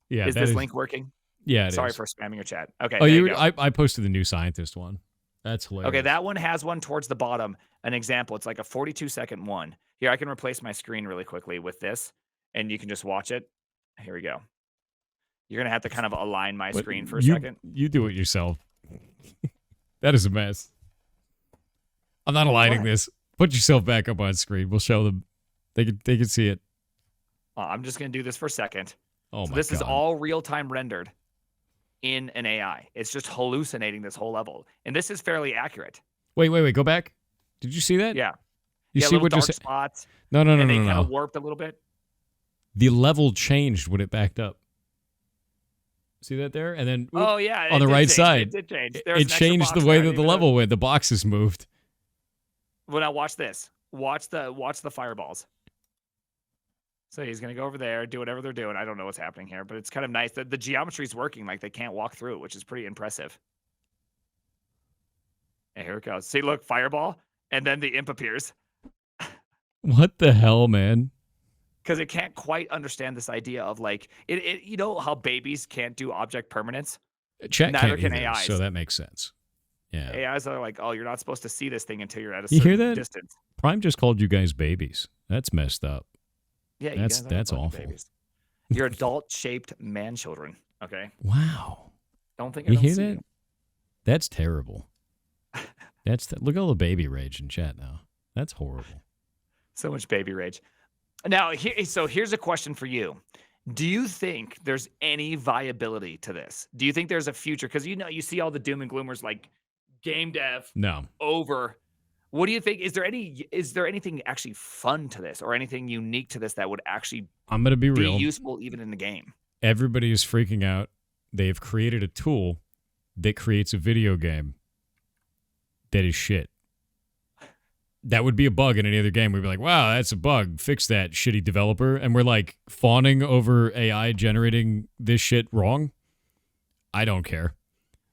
Yeah, is this link working? Yeah, sorry for spamming your chat. Okay. I posted the new scientist one. That's hilarious. Okay, that one has one towards the bottom. An example. It's like a 42-second one. Here, I can replace my screen really quickly with this, and you can just watch it. Here we go. You're gonna have to kind of align my screen for a second. You do it yourself. That is a mess. I'm not aligning this. Put yourself back up on screen. We'll show them. They can see it. I'm just going to do this for a second. Oh, so this is all real-time rendered in an AI. It's just hallucinating this whole level. And this is fairly accurate. Wait. Go back. Did you see that? Yeah. You see what dark spots. No. And they kind of warped a little bit. The level changed when it backed up. See that there? And then on the right side, it did change. It changed the way that the level went. The boxes moved. Well, now watch this. Watch the fireballs. So he's gonna go over there, do whatever they're doing. I don't know what's happening here, but it's kind of nice that the geometry is working. Like they can't walk through it, which is pretty impressive. And here it goes. See, look, fireball, and then the imp appears. What the hell, man? Because it can't quite understand this idea of like it. You know how babies can't do object permanence? Neither can AIs. So that makes sense. Yeah. AIs are like, oh, you're not supposed to see this thing until you're at a certain hear that? Distance. Prime just called you guys babies. That's messed up. Yeah, that's awful. Babies. You're adult-shaped man children. Okay. Wow. Don't think you hear that? That's terrible. Look at all the baby rage in chat now. That's horrible. So much baby rage. Now, so here's a question for you. Do you think there's any viability to this? Do you think there's a future? Because you see all the doom and gloomers like game dev No, over. What do you think? Is there anything actually fun to this or anything unique to this that would actually I'm gonna be be real. useful even in the game? Everybody is freaking out. They've created a tool that creates a video game that is shit. That would be a bug in any other game. We'd be like, wow, that's a bug. Fix that, shitty developer. And we're like fawning over AI generating this shit wrong. I don't care.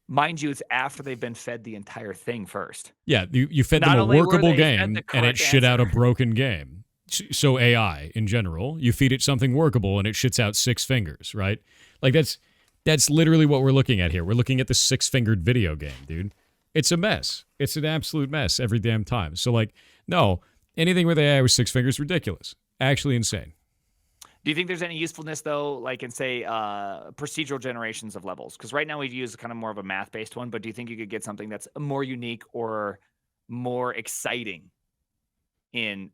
Mind you, it's after they've been fed the entire thing first. Yeah, you fed Not them a only were workable they fed game the and it correct shit out a answer. broken game. So AI in general, you feed it something workable and it shits out six fingers, right? Like that's literally what we're looking at here. We're looking at the six-fingered video game, dude. It's a mess. It's an absolute mess every damn time. So like, no, anything with AI with six fingers, ridiculous. Actually insane. Do you think there's any usefulness though, like in say procedural generations of levels? Because right now we use kind of more of a math-based one, but do you think you could get something that's more unique or more exciting in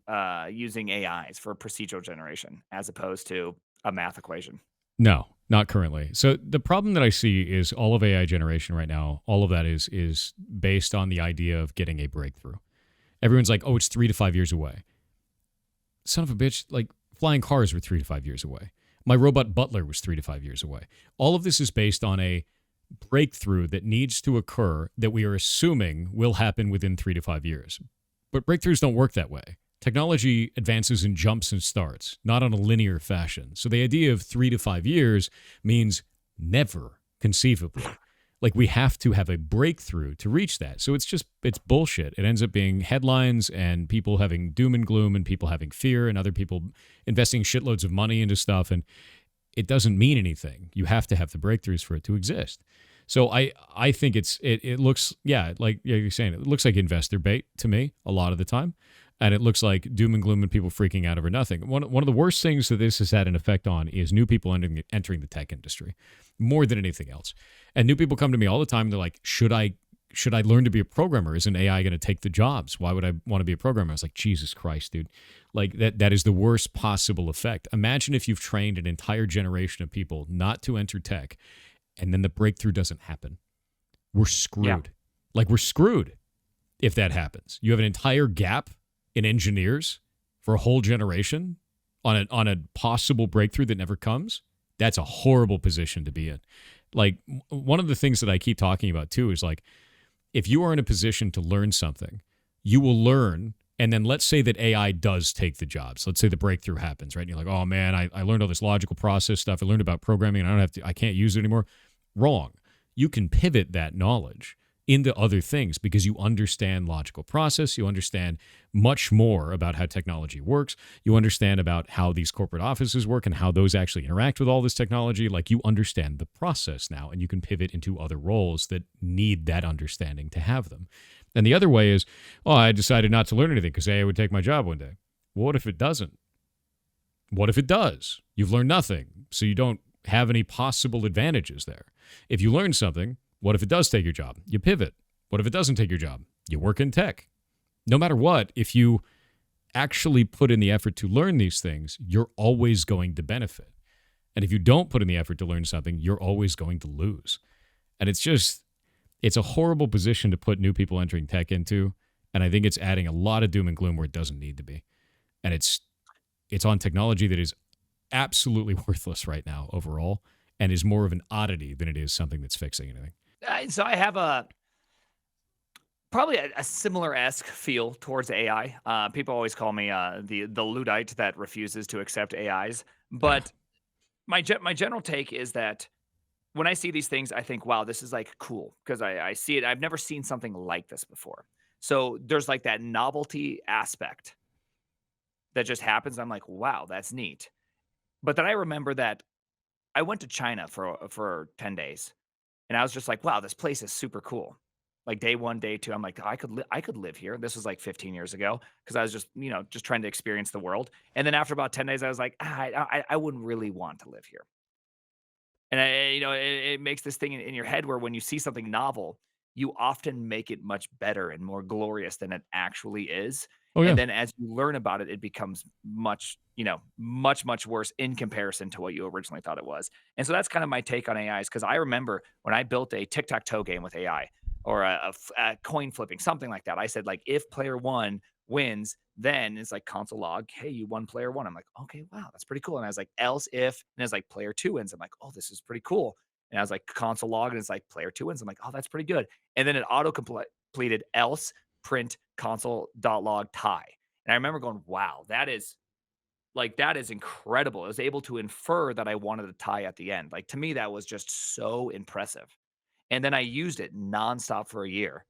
using AIs for procedural generation as opposed to a math equation? No, not currently. So the problem that I see is all of AI generation right now, all of that is based on the idea of getting a breakthrough. Everyone's like, oh, it's 3 to 5 years away. Son of a bitch, like flying cars were 3 to 5 years away. My robot butler was 3 to 5 years away. All of this is based on a breakthrough that needs to occur that we are assuming will happen within 3 to 5 years. But breakthroughs don't work that way. Technology advances in jumps and starts, not on a linear fashion. So the idea of 3 to 5 years means never, conceivably. Like we have to have a breakthrough to reach that. So it's bullshit. It ends up being headlines and people having doom and gloom and people having fear and other people investing shitloads of money into stuff. And it doesn't mean anything. You have to have the breakthroughs for it to exist. So I think it looks, yeah, like you're saying, it looks like investor bait to me a lot of the time. And it looks like doom and gloom and people freaking out over nothing. One of the worst things that this has had an effect on is new people entering the tech industry more than anything else. And new people come to me all the time. They're like, should I learn to be a programmer? Isn't AI going to take the jobs? Why would I want to be a programmer? I was like, Jesus Christ, dude. Like that is the worst possible effect. Imagine if you've trained an entire generation of people not to enter tech and then the breakthrough doesn't happen. We're screwed. Yeah. Like we're screwed if that happens. You have an entire gap in engineers for a whole generation on a possible breakthrough that never comes. That's a horrible position to be in. Like one of the things that I keep talking about too is like, if you are in a position to learn something, you will learn. And then let's say that AI does take the jobs. Let's say the breakthrough happens, right? And you're like, oh man, I learned all this logical process stuff. I learned about programming and I can't use it anymore. Wrong. You can pivot that knowledge into other things because you understand logical process. You understand much more about how technology works. You understand about how these corporate offices work and how those actually interact with all this technology. Like you understand the process now and you can pivot into other roles that need that understanding to have them. And the other way is, oh, I decided not to learn anything because AI would take my job one day. Well, what if it doesn't? What if it does? You've learned nothing, so you don't have any possible advantages there. If you learn something, what if it does take your job? You pivot. What if it doesn't take your job? You work in tech. No matter what, if you actually put in the effort to learn these things, you're always going to benefit. And if you don't put in the effort to learn something, you're always going to lose. And it's a horrible position to put new people entering tech into. And I think it's adding a lot of doom and gloom where it doesn't need to be. And it's on technology that is absolutely worthless right now overall and is more of an oddity than it is something that's fixing anything. So I have probably a similar-esque feel towards AI. People always call me the Luddite that refuses to accept AIs. Yeah. But my general take is that when I see these things, I think, wow, this is like cool because I see it. I've never seen something like this before. So there's like that novelty aspect that just happens. I'm like, wow, that's neat. But then I remember that I went to China for 10 days and I was just like, wow, this place is super cool. Like day 1, day 2, I'm like, I could live here. This was like 15 years ago because I was just trying to experience the world. And then after about 10 days, I was like, I wouldn't really want to live here. And it makes this thing in your head where when you see something novel, you often make it much better and more glorious than it actually is. Oh yeah. And then as you learn about it, it becomes much, much worse in comparison to what you originally thought it was. And so that's kind of my take on AIs, because I remember when I built a tic-tac-toe game with AI, or a coin flipping, something like that. I said, like, if player one wins, then it's like console log, hey, you won player one. I'm like, okay, wow, that's pretty cool. And I was like, else if, and it's like player two wins. I'm like, oh, this is pretty cool. And I was like, console log, and it's like player two wins. I'm like, oh, that's pretty good. And then it auto completed else print console.log tie. And I remember going, wow, that is incredible. I was able to infer that I wanted a tie at the end. Like, to me, that was just so impressive. And then I used it nonstop for a year.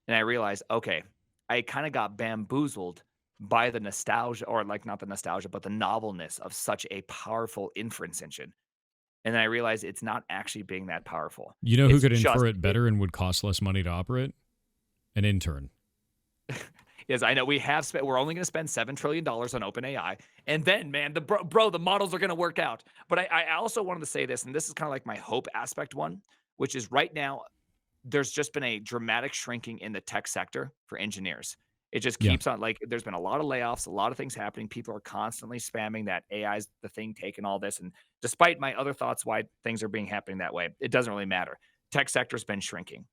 And I realized, okay, I kind of got bamboozled by the nostalgia, or like not the nostalgia, but the novelness of such a powerful inference engine. And then I realized it's not actually being that powerful. You know who It's could just infer it better and would cost less money to operate? An intern. Yes, I know we're only going to spend $7 trillion on OpenAI. And then, man, the models are going to work out. But I also wanted to say this, and this is kind of like my hope aspect one, which is right now, there's just been a dramatic shrinking in the tech sector for engineers. It just Yeah. keeps on, like, there's been a lot of layoffs, a lot of things happening. People are constantly spamming that AI is the thing taking all this. And despite my other thoughts why things are being happening that way, it doesn't really matter. Tech sector's been shrinking.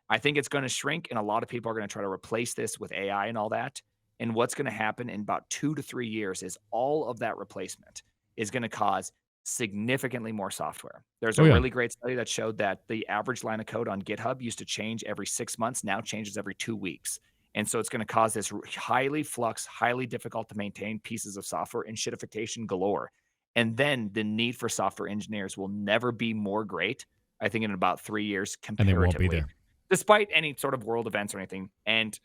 I think it's going to shrink, and a lot of people are going to try to replace this with AI and all that. And what's going to happen in about 2 to 3 years is all of that replacement is going to cause significantly more software. There's Oh a yeah. really great study that showed that the average line of code on GitHub used to change every 6 months, now changes every 2 weeks. And so it's going to cause this highly flux, highly difficult to maintain pieces of software and shitification galore. And then the need for software engineers will never be more great, I think, in about 3 years And they won't be comparatively, there. despite any sort of world events or anything. And,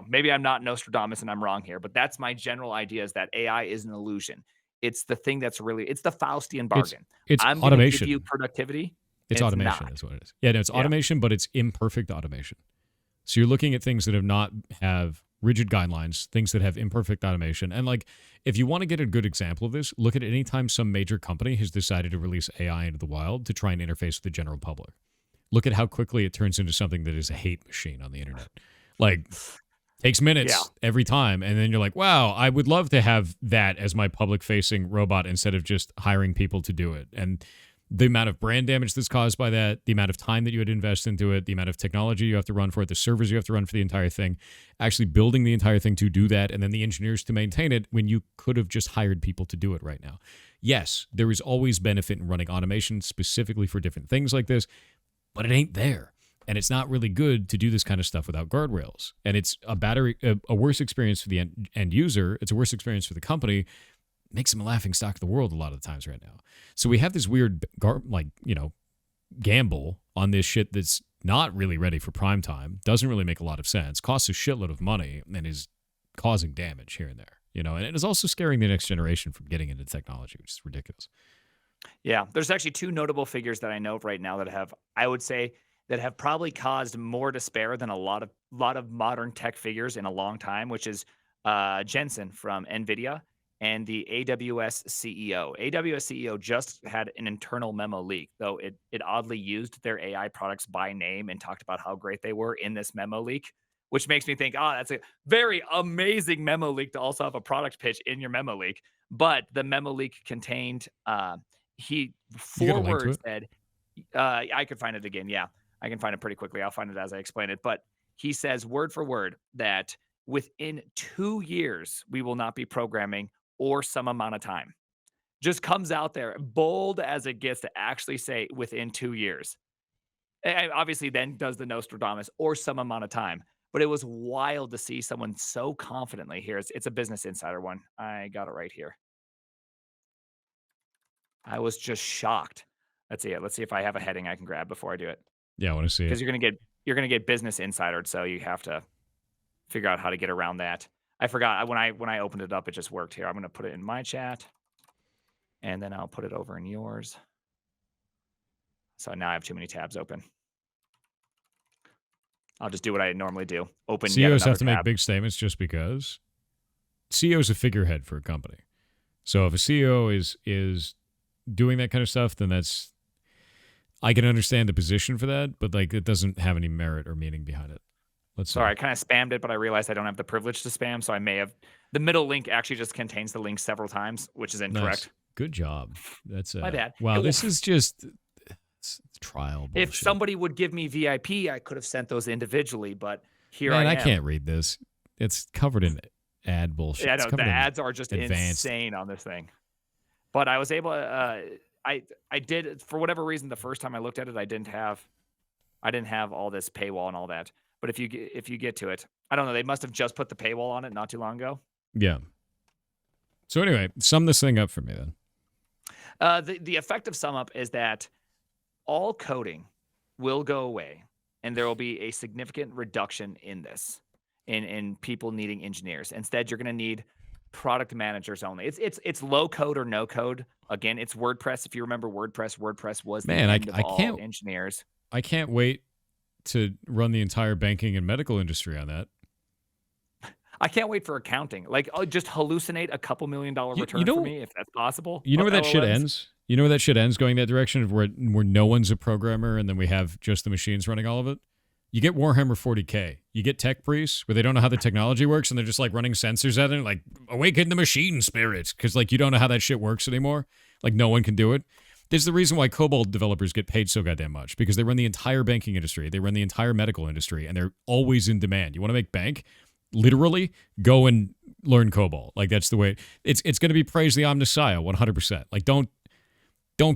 maybe I'm not Nostradamus and I'm wrong here, but that's my general idea, is that AI is an illusion. It's the thing that's really, it's the Faustian It's bargain. it's I'm going to give you automation. productivity, It's and it's automation not. is what it is. Yeah, no, it's Yeah. automation, but it's imperfect automation. So you're looking at things that have rigid guidelines, things that have imperfect automation. And like, if you want to get a good example of this, look at any time some major company has decided to release AI into the wild to try and interface with the general public. Look at how quickly it turns into something that is a hate machine on the internet. Like, takes minutes Yeah. every time. And then you're like, wow, I would love to have that as my public facing robot instead of just hiring people to do it. And the amount of brand damage that's caused by that, the amount of time that you would invest into it, the amount of technology you have to run for it, the servers you have to run for the entire thing, actually building the entire thing to do that, and then the engineers to maintain it when you could have just hired people to do it right now. Yes, there is always benefit in running automation specifically for different things like this, but it ain't there. And it's not really good to do this kind of stuff without guardrails. And it's a worse experience for the end user. It's a worse experience for the company. Makes them a laughing stock of the world a lot of the times right now. So we have this weird, gamble on this shit that's not really ready for prime time, doesn't really make a lot of sense, costs a shitload of money, and is causing damage here and there. And it is also scaring the next generation from getting into technology, which is ridiculous. Yeah. There's actually two notable figures that I know of right now that have, I would say, that have probably caused more despair than a lot of modern tech figures in a long time, which is Jensen from NVIDIA and the AWS CEO. AWS CEO just had an internal memo leak, though it oddly used their AI products by name and talked about how great they were in this memo leak, which makes me think, oh, that's a very amazing memo leak to also have a product pitch in your memo leak. But the memo leak contained he You got a 4 link to words it? said, I could find it again. Yeah, I can find it pretty quickly. I'll find it as I explain it. But he says word for word that within 2 years, we will not be programming or some amount of time. Just comes out there bold as it gets to actually say within 2 years. And obviously then does the Nostradamus or some amount of time. But it was wild to see someone so confidently here. It's a Business Insider one. I got it right here. I was just shocked. Let's see it. Let's see if I have a heading I can grab before I do it. Yeah, I want to see Because it. you're gonna get Business Insidered, so you have to figure out how to get around that. I forgot when I opened it up, it just worked here. I'm gonna put it in my chat, and then I'll put it over in yours. So now I have too many tabs open. I'll just do what I normally do. Open yet CEOs another have to make tab. big statements just because. CEO is a figurehead for a company. So if a CEO is doing that kind of stuff, then I can understand the position for that, but like it doesn't have any merit or meaning behind it. Let's see. Sorry, I kind of spammed it, but I realized I don't have the privilege to spam, so I may have. The middle link actually just contains the link several times, which is Nice. incorrect. Good job. That's My bad. wow. Well, This is just it's trial if bullshit. somebody would give me VIP, I could have sent those individually, but here Man, I I am. can't read this. It's covered in ad bullshit. Yeah, It's no, the covered in ads are just advanced. insane on this thing. But I was able to, I did for whatever reason the first time I looked at it, I didn't have all this paywall and all that. But if you get to it, I don't know, they must have just put the paywall on it not too long ago. Yeah. So anyway, sum this thing up for me then. The effective sum up is that all coding will go away, and there will be a significant reduction in this, in people needing engineers. Instead, you're going to need product managers only. It's low code or no code. Again, it's WordPress. If you remember WordPress was the Man, end of all engineers. I can't wait to run the entire banking and medical industry on that. I can't wait for accounting. Like, I'll just hallucinate a couple $1 million return for me if that's possible. You know where that shit LLMs. ends? You know where that shit ends going that direction of where no one's a programmer and then we have just the machines running all of it? You get Warhammer 40K. You get tech priests where they don't know how the technology works and they're just like running sensors at it like awaken the machine spirits because like you don't know how that shit works anymore. Like no one can do it. There's the reason why COBOL developers get paid so goddamn much because they run the entire banking industry. They run the entire medical industry and they're always in demand. You want to make bank? Literally go and learn COBOL. Like that's the way it's going to be praise the Omnissiah 100%. Like don't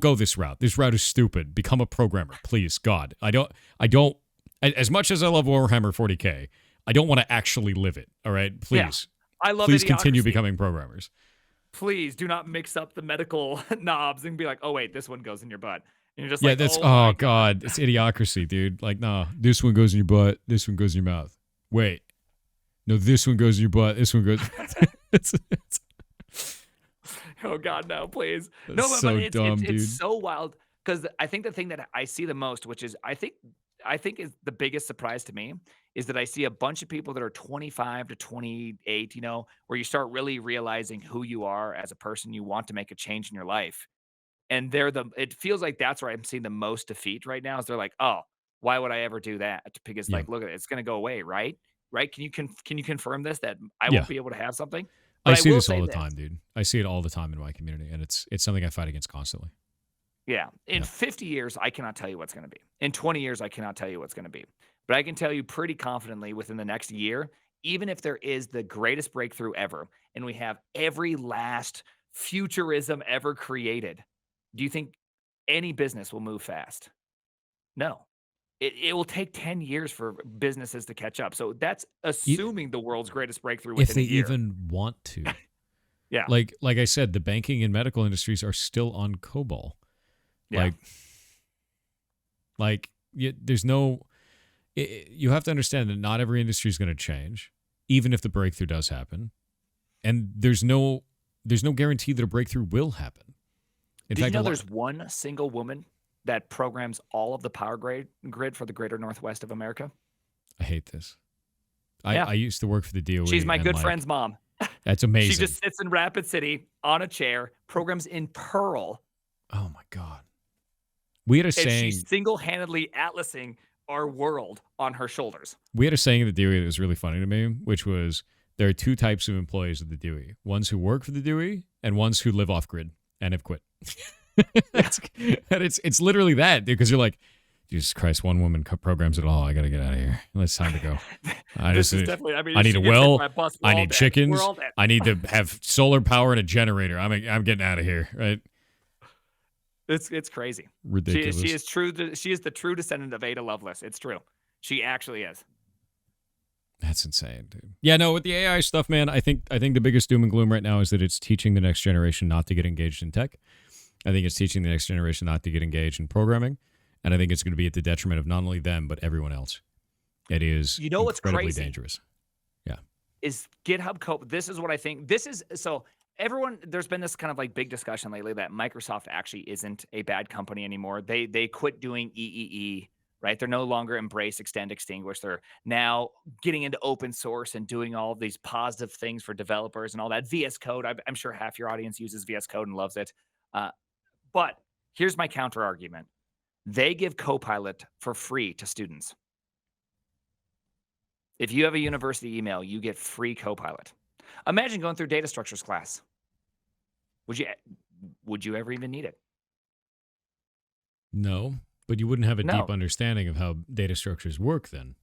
go this route. This route is stupid. Become a programmer, please. God, I don't. As much as I love Warhammer 40K, I don't want to actually live it. All right, please. Yeah, I love Please continue idiocracy. becoming programmers. Please do not mix up the medical knobs and be like, oh wait, this one goes in your butt. And you're just Yeah, like, that's oh my God, it's idiocracy, dude. Like, nah, this one goes in your butt. This one goes in your mouth. Wait, no, this one goes in your butt. This one goes. it's Oh God, no, please. That's No, so but dumb, dude. it's so wild because I think the thing that I see the most, which is I think is the biggest surprise to me, is that I see a bunch of people that are 25 to 28, where you start really realizing who you are as a person. You want to make a change in your life. And it feels like that's where I'm seeing the most defeat right now is they're like, oh, why would I ever do that? Because Yeah. like, look at it, it's going to go away. Right. Right. Can you confirm this, that I Yeah. won't be able to have something? I But see will this say all the time, dude. I see it all the time in my community, and it's something I fight against constantly. Yeah. In Yeah. 50 years, I cannot tell you what's going to be. In 20 years, I cannot tell you what's going to be. But I can tell you pretty confidently within the next year, even if there is the greatest breakthrough ever, and we have every last futurism ever created, do you think any business will move fast? No. It will take 10 years for businesses to catch up. So that's assuming the world's greatest breakthrough If within they a year. even want to. Yeah. Like I said, the banking and medical industries are still on COBOL. Yeah. There's no. You have to understand that not every industry is going to change, even if the breakthrough does happen, and there's no guarantee that a breakthrough will happen. In Did you fact, know there's one single woman that programs all of the power grid for the greater Northwest of America? I hate this. Yeah. I used to work for the DOE. She's my and, good like, friend's mom. That's amazing. She just sits in Rapid City on a chair, programs in Perl, Oh my God. We had a and saying. she's single-handedly atlasing our world on her shoulders. We had a saying at the DOE that was really funny to me, which was there are two types of employees at the DOE: ones who work for the DOE and ones who live off grid and have quit. It's literally that, dude. Because you're like, Jesus Christ, one woman programs it all. I gotta get out of here. It's time to go. I need a well. I need chickens. I need to have solar power and a generator. I'm getting out of here. Right? It's crazy. Ridiculous. She is true. She is the true descendant of Ada Lovelace. It's true. She actually is. That's insane, dude. Yeah, no, with the AI stuff, man, I think the biggest doom and gloom right now is that it's teaching the next generation not to get engaged in tech. I think it's teaching the next generation not to get engaged in programming. And I think it's going to be at the detriment of not only them, but everyone else. It is what's incredibly crazy? dangerous. Yeah. Is GitHub Code. This is what I think. So everyone, there's been this kind of like big discussion lately that Microsoft actually isn't a bad company anymore. They quit doing EEE, right? They're no longer embrace, extend, extinguish. They're now getting into open source and doing all of these positive things for developers and all that. VS Code, I'm sure half your audience uses VS Code and loves it. But here's my counter argument. They give Copilot for free to students. If you have a university email, you get free Copilot. Imagine going through data structures class. Would you ever even need it? No, but you wouldn't have a deep No. understanding of how data structures work then.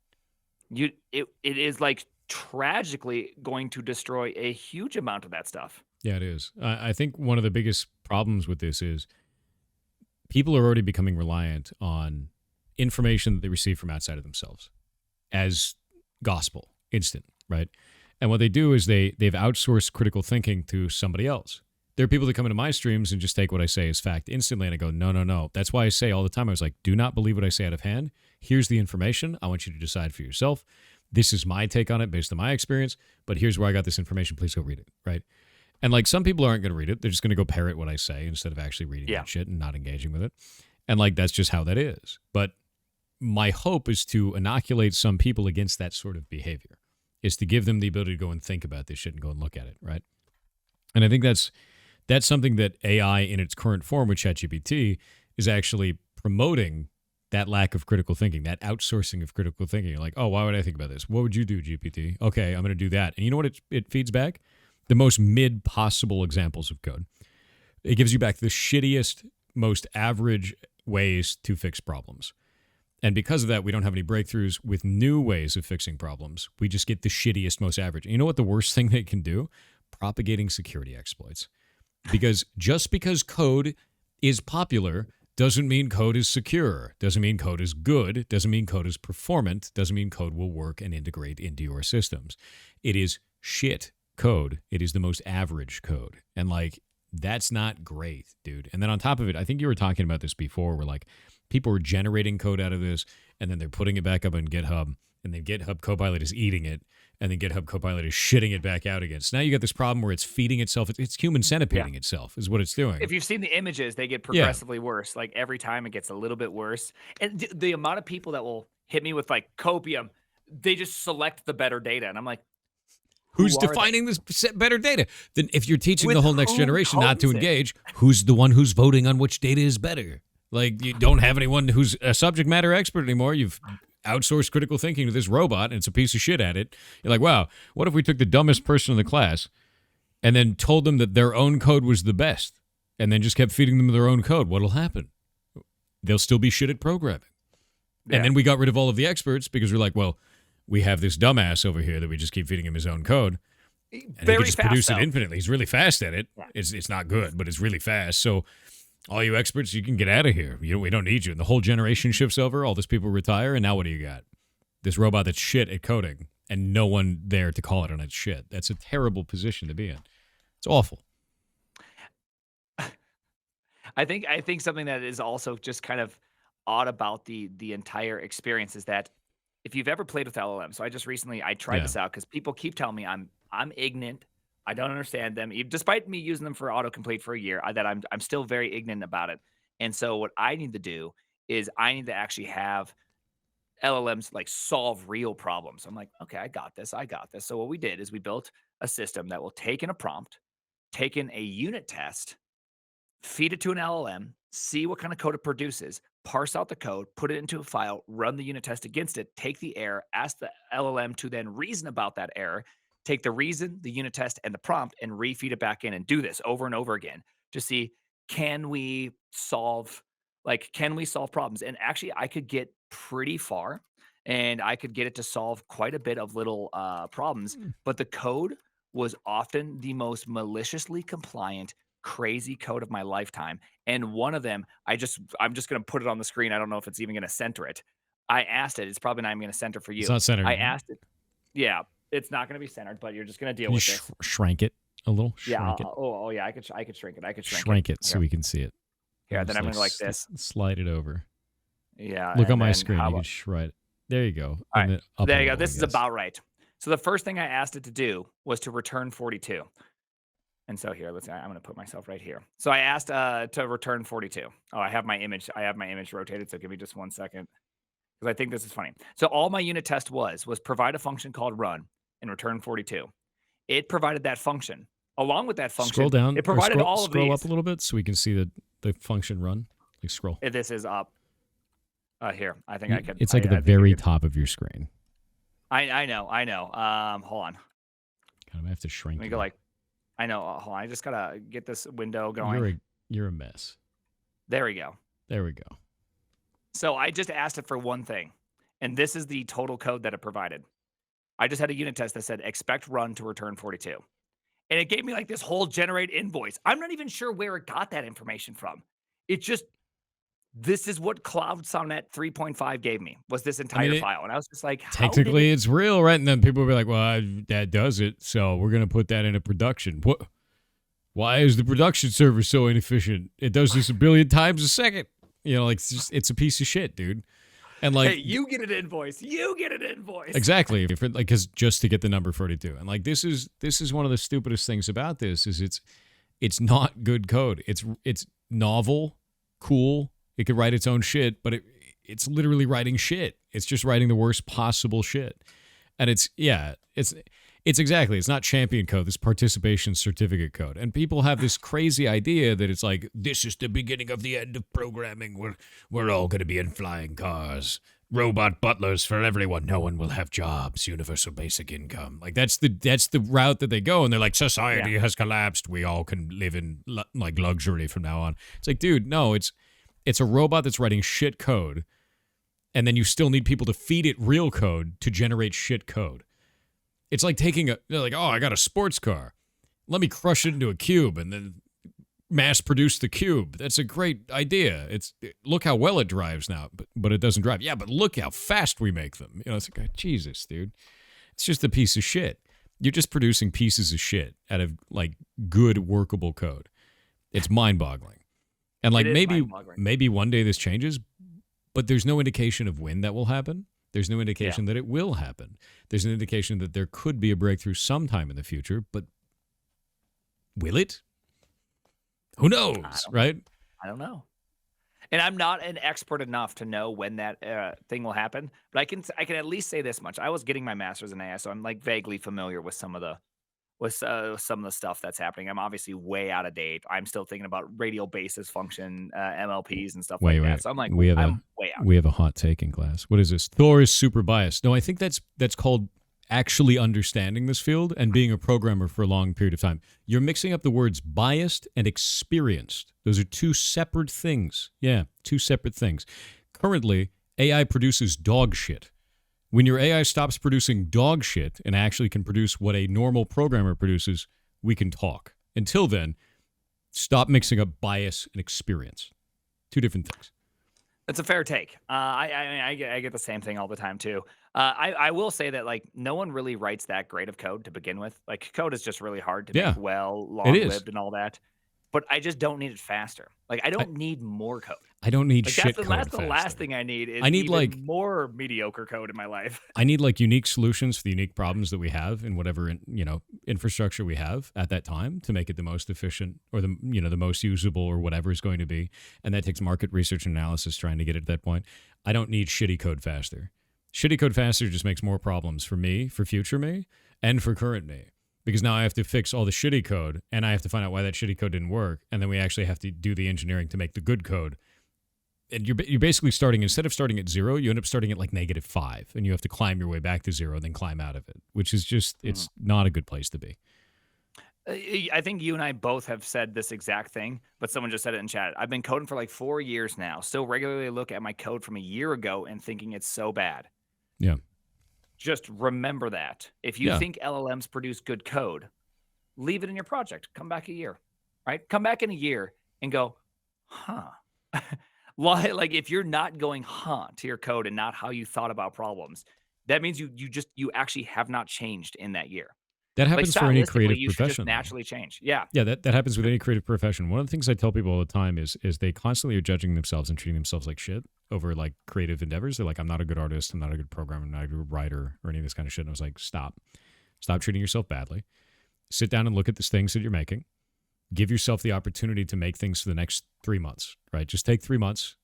It is like tragically going to destroy a huge amount of that stuff. Yeah, it is. I think one of the biggest problems with this is people are already becoming reliant on information that they receive from outside of themselves as gospel, instant, right? And what they do is they've outsourced critical thinking to somebody else. There are people that come into my streams and just take what I say as fact instantly, and I go, no, no, no. That's why I say all the time, I was like, do not believe what I say out of hand. Here's the information. I want you to decide for yourself. This is my take on it based on my experience, but here's where I got this information. Please go read it, right? And like some people aren't going to read it. They're just going to go parrot what I say instead of actually reading that shit and not engaging with it. And like that's just how that is. But my hope is to inoculate some people against that sort of behavior, is to give them the ability to go and think about this shit and go and look at it, right? And I think that's something that AI in its current form with ChatGPT is actually promoting, that lack of critical thinking, that outsourcing of critical thinking. You're like, oh, why would I think about this? What would you do, GPT? Okay, I'm going to do that. And you know what it feeds back? The most mid possible examples of code. It gives you back the shittiest, most average ways to fix problems. And because of that, we don't have any breakthroughs with new ways of fixing problems. We just get the shittiest, most average. And you know what the worst thing they can do? Propagating security exploits. Because just because code is popular doesn't mean code is secure, doesn't mean code is good, doesn't mean code is performant, doesn't mean code will work and integrate into your systems. It is shit code. It is the most average code. And like, that's not great, dude. And then on top of it, I think you were talking about this before, where like people were generating code out of this and then they're putting it back up on GitHub, and then GitHub Copilot is eating it, and then GitHub Copilot is shitting it back out again. So now you got this problem where it's feeding itself. It's human centipeding itself is what it's doing. If you've seen the images, they get progressively worse. Like every time it gets a little bit worse. And the amount of people that will hit me with like copium, they just select the better data. And I'm like, who's defining this better data? Then if you're teaching With the whole next whom generation not to codes it? engage, who's the one who's voting on which data is better? Like, you don't have anyone who's a subject matter expert anymore. You've outsourced critical thinking to this robot, and it's a piece of shit at it. You're like, wow, what if we took the dumbest person in the class and then told them that their own code was the best, and then just kept feeding them their own code? What'll happen? They'll still be shit at programming. And then we got rid of all of the experts because we're like, well, we have this dumbass over here that we just keep feeding him his own code. And he can just produce it infinitely. He's really fast at it. Yeah. It's not good, but it's really fast. So all you experts, you can get out of here. We don't need you. And the whole generation shifts over. All these people retire. And now what do you got? This robot that's shit at coding and no one there to call it on its shit. That's a terrible position to be in. It's awful. I think something that is also just kind of odd about the entire experience is that if you've ever played with LLM, so I tried this out because people keep telling me I'm ignorant. I don't understand them, despite me using them for autocomplete for a year. I'm still very ignorant about it. And so what I need to do is I need to actually have LLMs like solve real problems. I'm like, okay, I got this. So what we did is we built a system that will take in a prompt, take in a unit test, feed it to an LLM, see what kind of code it produces, parse out the code, put it into a file, run the unit test against it, take the error, ask the LLM to then reason about that error, take the reason, the unit test, and the prompt, and refeed it back in, and do this over and over again to see, can we solve problems? And actually, I could get pretty far, and I could get it to solve quite a bit of little problems, but the code was often the most maliciously compliant, crazy code of my lifetime. And one of them, I'm just going to put it on the screen. I don't know if it's even going to center it. I asked it. It's probably not even going to center for you. It's not centered. I asked it. Yeah, it's not going to be centered, but you're just going to deal with this. Shrank it a little. Yeah. Oh yeah. I could shrink it. Shrink it so we can see it. Yeah. Then I'm going to go like this. Slide it over. Yeah. Look on my screen. You can shrug. There you go. All right. There you go. This is about right. So the first thing I asked it to do was to return 42. And so here, I'm going to put myself right here. So I asked to return 42. Oh, I have my image rotated. So give me just 1 second, because I think this is funny. So all my unit test was provide a function called run and return 42. It provided that function. Along with that function, scroll down. It provided all of these. Scroll up a little bit so we can see the function run. Like scroll. This is up. Here, I think I could. It's like at the very top of your screen. I know. Hold on. God, I might have to shrink Let me you. go like. I know. Hold on. I just gotta get this window You're going. you're a mess. There we go. There we go. So I just asked it for one thing, and this is the total code that it provided. I just had a unit test that said expect run to return 42. And it gave me like this whole generate invoice. I'm not even sure where it got that information from. It just this is what Cloud Sonnet 3.5 gave me was this I mean, entire file. And I was just like, how did technically it it's real, right? And then people will be like, well, that does it, so we're going to put that into production. What? Why is the production server so inefficient? It does this a billion times a second. You know, like it's a piece of shit, dude. And like, hey, you get an invoice. You get an invoice. exactly, like, because just to get the number 42. And like, this is one of the stupidest things about this is it's not good code. It's novel, cool. It could write its own shit, but it's literally writing shit. It's just writing the worst possible shit. And it's exactly, it's not champion code, this participation certificate code. And people have this crazy idea that it's like, this is the beginning of the end of programming. We're all going to be in flying cars. Robot butlers for everyone. No one will have jobs. Universal basic income. Like that's the route that they go. And they're like, society has collapsed. We all can live in like luxury from now on. It's like, dude, no, it's a robot that's writing shit code. And then you still need people to feed it real code to generate shit code. It's like they're like, oh, I got a sports car. Let me crush it into a cube and then mass produce the cube. That's a great idea. Look how well it drives now, but it doesn't drive. Yeah, but look how fast we make them. You know, it's like, Jesus, dude. It's just a piece of shit. You're just producing pieces of shit out of like good workable code. It's mind-boggling. And like maybe one day this changes, but there's no indication of when that will happen. There's no indication that it will happen. There's an indication that there could be a breakthrough sometime in the future, but will it? Who knows, right? I don't know. And I'm not an expert enough to know when that thing will happen, but I can at least say this much. I was getting my master's in AI, so I'm like vaguely familiar with some of the stuff that's happening. I'm obviously way out of date. I'm still thinking about radial basis function MLPs and stuff like that. So I'm like, I'm way out. We have a hot take in class. What is this? Thor is super biased. No, I think that's called actually understanding this field and being a programmer for a long period of time. You're mixing up the words biased and experienced. Those are two separate things. Yeah, two separate things. Currently, AI produces dog shit. When your AI stops producing dog shit and actually can produce what a normal programmer produces, we can talk. Until then, stop mixing up bias and experience. Two different things. That's a fair take. I get the same thing all the time too. I will say that like no one really writes that great of code to begin with. Like code is just really hard to make well, long-lived and all that. But I just don't need it faster. Like I don't need more code. I don't need like, shit code. That's the last thing I need. Is I need like more mediocre code in my life. I need like unique solutions for the unique problems that we have in whatever infrastructure we have at that time to make it the most efficient or the most usable or whatever is going to be. And that takes market research and analysis trying to get it at that point. I don't need shitty code faster. Shitty code faster just makes more problems for me, for future me, and for current me. Because now I have to fix all the shitty code, and I have to find out why that shitty code didn't work, and then we actually have to do the engineering to make the good code. And you're basically starting, instead of starting at 0, you end up starting at like -5, and you have to climb your way back to 0 and then climb out of it, which is just, it's not a good place to be. I think you and I both have said this exact thing, but someone just said it in chat. I've been coding for like 4 years now, still regularly look at my code from a year ago and thinking it's so bad. Yeah. Just remember that. If you think LLMs produce good code, leave it in your project. Come back a year, right? Come back in a year and go, huh. Like if you're not going, huh, to your code and not how you thought about problems, that means you actually have not changed in that year. That happens for any creative you profession. Should just naturally change. Yeah. Yeah, that happens with any creative profession. One of the things I tell people all the time is they constantly are judging themselves and treating themselves like shit over like creative endeavors. They're like, I'm not a good artist, I'm not a good programmer, I'm not a good writer or any of this kind of shit. And I was like, stop treating yourself badly. Sit down and look at the things that you're making. Give yourself the opportunity to make things for the next 3 months, right? Just take 3 months,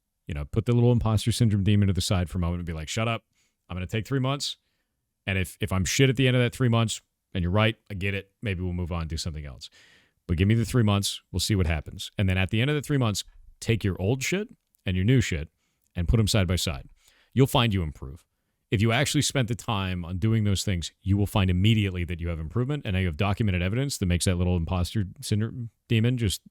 put the little imposter syndrome demon to the side for a moment and be like, shut up. I'm going to take 3 months. And if I'm shit at the end of that 3 months, and you're right, I get it, maybe we'll move on and do something else. But give me the 3 months, we'll see what happens. And then at the end of the 3 months, take your old shit and your new shit and put them side by side. You'll find you improve. If you actually spent the time on doing those things, you will find immediately that you have improvement, and now you have documented evidence that makes that little imposter syndrome demon just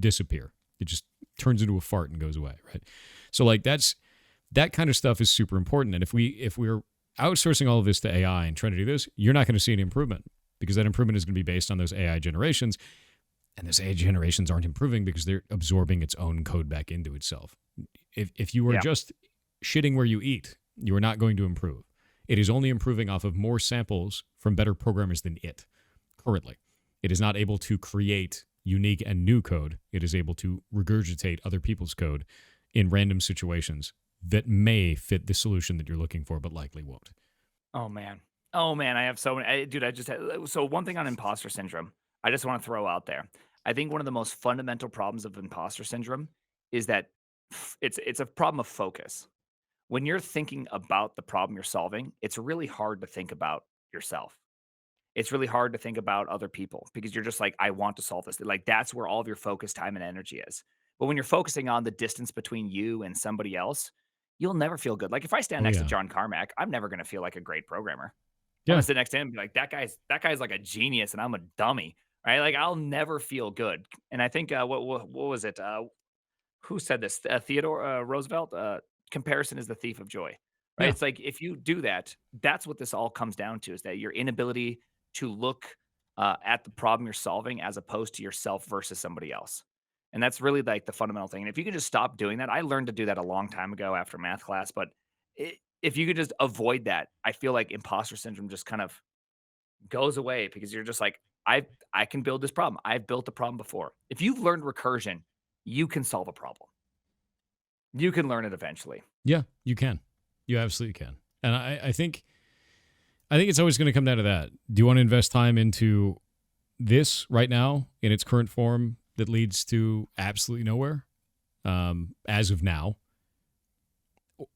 disappear. It just turns into a fart and goes away, right? So like that kind of stuff is super important. And if we're outsourcing all of this to AI and trying to do this, you're not going to see any improvement, because that improvement is going to be based on those AI generations. And those AI generations aren't improving because they're absorbing its own code back into itself. If you are just shitting where you eat, you are not going to improve. It is only improving off of more samples from better programmers than it currently. It is not able to create unique and new code. It is able to regurgitate other people's code in random situations that may fit the solution that you're looking for, but likely won't. Oh man. Oh man, I have so many. Dude, I just had, so one thing on imposter syndrome, I just want to throw out there. I think one of the most fundamental problems of imposter syndrome is that it's a problem of focus. When you're thinking about the problem you're solving, it's really hard to think about yourself. It's really hard to think about other people because you're just like, I want to solve this. Like that's where all of your focus, time, and energy is. But when you're focusing on the distance between you and somebody else, you'll never feel good. Like if I stand Oh, next to yeah. John Carmack, I'm never going to feel like a great programmer. I'm Yeah. gonna sit next to him and be like, that guy's like a genius and I'm a dummy. Right. Like I'll never feel good. And I think what was it? Who said this? Theodore Roosevelt. Comparison is the thief of joy. Right. Yeah. It's like if you do that, that's what this all comes down to, is that your inability to look at the problem you're solving as opposed to yourself versus somebody else. And that's really like the fundamental thing. And if you can just stop doing that, I learned to do that a long time ago after math class. But if you could just avoid that, I feel like imposter syndrome just kind of goes away because you're just like, I can build this problem. I've built a problem before. If you've learned recursion, you can solve a problem. You can learn it eventually. Yeah, you can. You absolutely can. And I think it's always going to come down to that. Do you want to invest time into this right now in its current form that leads to absolutely nowhere as of now,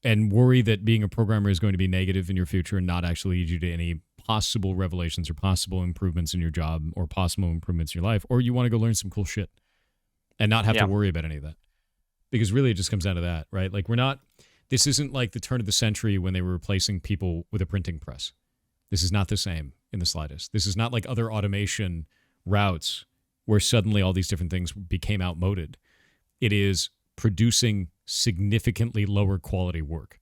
and worry that being a programmer is going to be negative in your future and not actually lead you to any possible revelations or possible improvements in your job or possible improvements in your life? Or you want to go learn some cool shit and not have to worry about any of that? Because really it just comes down to that, right? Like this isn't like the turn of the century when they were replacing people with a printing press. This is not the same in the slightest. This is not like other automation routes where suddenly all these different things became outmoded. It is producing significantly lower quality work.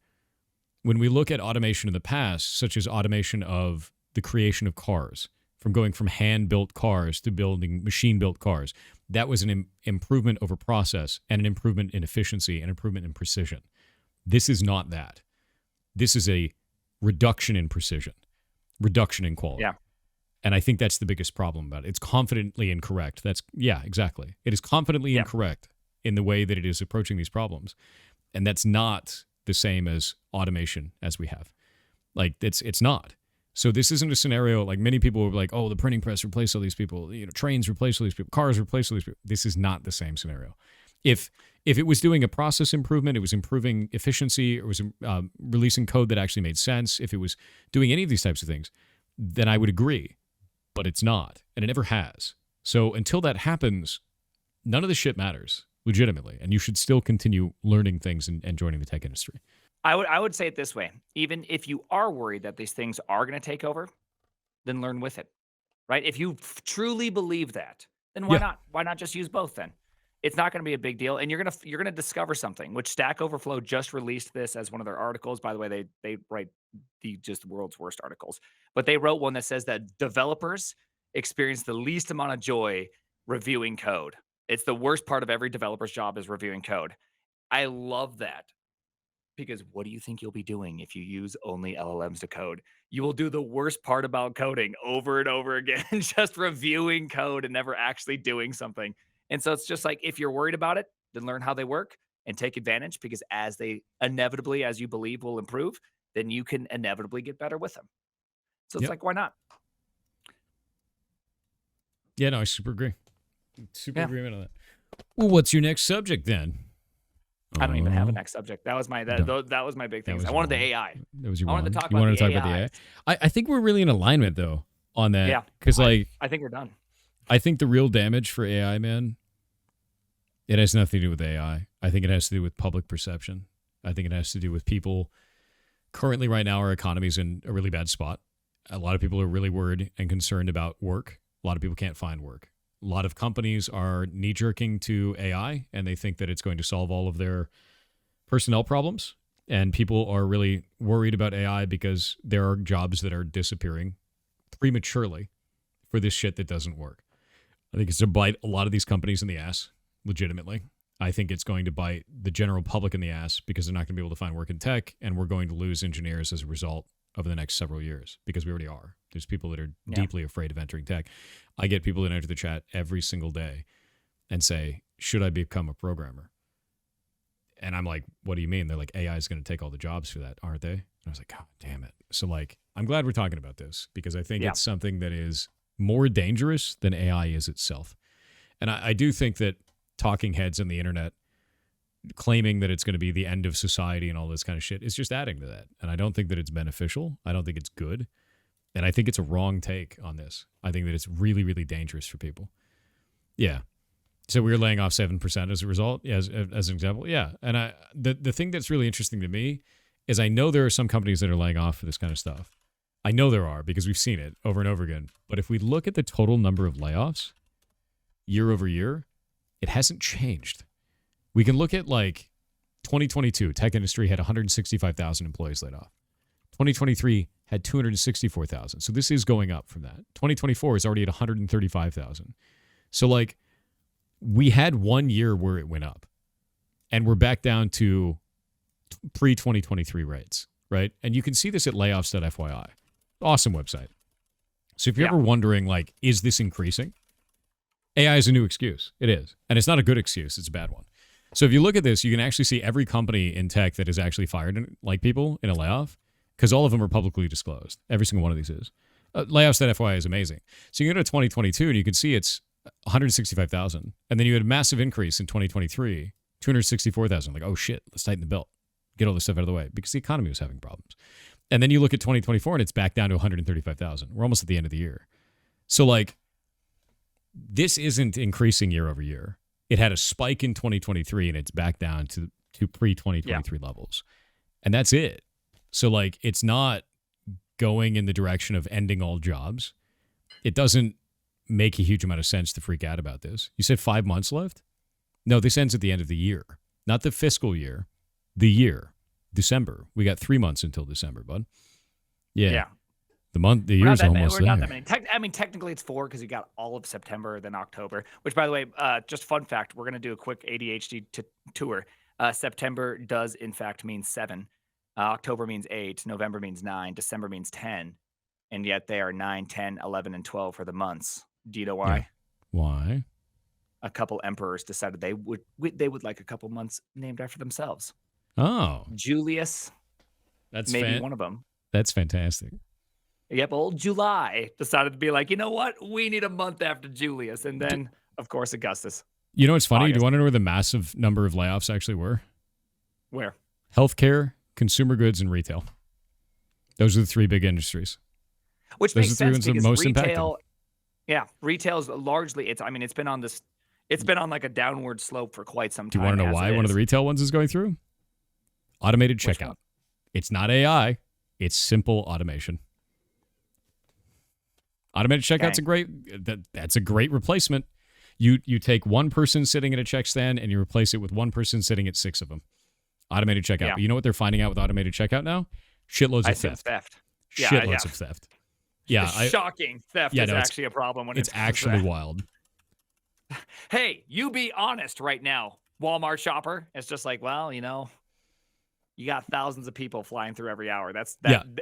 When we look at automation in the past, such as automation of the creation of cars, from going from hand-built cars to building machine-built cars, that was an improvement over process and an improvement in efficiency and improvement in precision. This is not that. This is a reduction in precision, reduction in quality. Yeah. And I think that's the biggest problem about it. It's confidently incorrect. Exactly. It is confidently incorrect in the way that it is approaching these problems. And that's not the same as automation as we have. Like it's not. So this isn't a scenario like many people were like, oh, the printing press replaced all these people, trains replaced all these people, cars replaced all these people. This is not the same scenario. If it was doing a process improvement, it was improving efficiency, it was releasing code that actually made sense, if it was doing any of these types of things, then I would agree. But it's not, and it never has. So until that happens, none of this shit matters, legitimately. And you should still continue learning things and joining the tech industry. I would say it this way. Even if you are worried that these things are going to take over, then learn with it, right? If you truly believe that, then why not? Why not just use both then? It's not going to be a big deal, and you're gonna discover something. Which Stack Overflow just released this as one of their articles. By the way, they write the just world's worst articles, but they wrote one that says that developers experience the least amount of joy reviewing code. It's the worst part of every developer's job is reviewing code. I love that. Because what do you think you'll be doing if you use only LLMs to code? You will do the worst part about coding over and over again, just reviewing code and never actually doing something. And so it's just like, if you're worried about it, then learn how they work and take advantage, because as they inevitably, as you believe, will improve, then you can inevitably get better with them. So it's like, why not? Yeah, no, I super agree. Super agreement on that. Well, what's your next subject then? I don't even have a next subject. That was my that was my big thing. I wanted the AI. That was your I wanted to talk you about wanted the to talk AI. about the AI. I think we're really in alignment though on that. Yeah, because I think we're done. I think the real damage for AI, man, it has nothing to do with AI. I think it has to do with public perception. I think it has to do with people currently right now our economy's in a really bad spot. A lot of people are really worried and concerned about work. A lot of people can't find work. A lot of companies are knee-jerking to AI, and they think that it's going to solve all of their personnel problems. And people are really worried about AI because there are jobs that are disappearing prematurely for this shit that doesn't work. I think it's to bite a lot of these companies in the ass, legitimately. I think it's going to bite the general public in the ass because they're not going to be able to find work in tech, and we're going to lose engineers as a result over the next several years because we already are. There's people that are deeply afraid of entering tech. I get people that enter the chat every single day and say, should I become a programmer? And I'm like, what do you mean? They're like, AI is going to take all the jobs for that, aren't they? And I was like, God damn it. So like, I'm glad we're talking about this because I think it's something that is more dangerous than AI is itself. And I do think that talking heads on the internet claiming that it's going to be the end of society and all this kind of shit is just adding to that. And I don't think that it's beneficial. I don't think it's good. And I think it's a wrong take on this. I think that it's really, really dangerous for people. Yeah. So we were laying off 7% as a result, as an example. Yeah. And the thing that's really interesting to me is I know there are some companies that are laying off for this kind of stuff. I know there are because we've seen it over and over again. But if we look at the total number of layoffs year over year, it hasn't changed. We can look at like 2022, tech industry had 165,000 employees laid off. 2023 had 264,000. So this is going up from that. 2024 is already at 135,000. So like we had 1 year where it went up and we're back down to pre-2023 rates, right? And you can see this at layoffs.fyi. Awesome website. So if you're ever wondering like, is this increasing? AI is a new excuse. It is. And it's not a good excuse. It's a bad one. So if you look at this, you can actually see every company in tech that has actually fired like people in a layoff because all of them are publicly disclosed. Every single one of these is. Layoffs.fyi is amazing. So you go to 2022 and you can see it's 165,000. And then you had a massive increase in 2023, 264,000. Like, oh shit, let's tighten the belt. Get all this stuff out of the way because the economy was having problems. And then you look at 2024 and it's back down to 135,000. We're almost at the end of the year. So like, this isn't increasing year over year. It had a spike in 2023 and it's back down to pre-2023 levels. And that's it. So like, it's not going in the direction of ending all jobs. It doesn't make a huge amount of sense to freak out about this. You said 5 months left? No, this ends at the end of the year. Not the fiscal year, the year. December. We got 3 months until December, bud. Yeah. The year's almost there. Not that many. I mean, technically it's 4 because you got all of September, then October. Which, by the way, just fun fact, we're going to do a quick ADHD tour. September does, in fact, mean 7. October means 8. November means 9. December means 10. And yet they are 9, 10, 11, and 12 for the months. Do you know why? Yeah. Why? A couple emperors decided they would like a couple months named after themselves. Oh. Julius. That's maybe one of them. That's fantastic. Yep, old July decided to be like, you know what? We need a month after Julius. And then, of course, Augustus. You know what's funny? Do you want to know where the massive number of layoffs actually were? Where? Healthcare, consumer goods, and retail. Those are the 3 big industries. Which makes sense because most retail, impacted. Retail is largely, it's been on like a downward slope for quite some time. Do you want to know why one of the retail ones is going through? Automated checkout. It's not AI. It's simple automation. Automated checkout's that's a great replacement. You take one person sitting at a check stand and you replace it with one person sitting at 6 of them. Automated checkout. Yeah. But you know what they're finding out with automated checkout now? Shitloads of theft. Shitloads of theft. Yeah. Shocking. Theft is actually a problem when it's actually wild. Hey, you be honest right now, Walmart shopper. It's just like, well, you got thousands of people flying through every hour.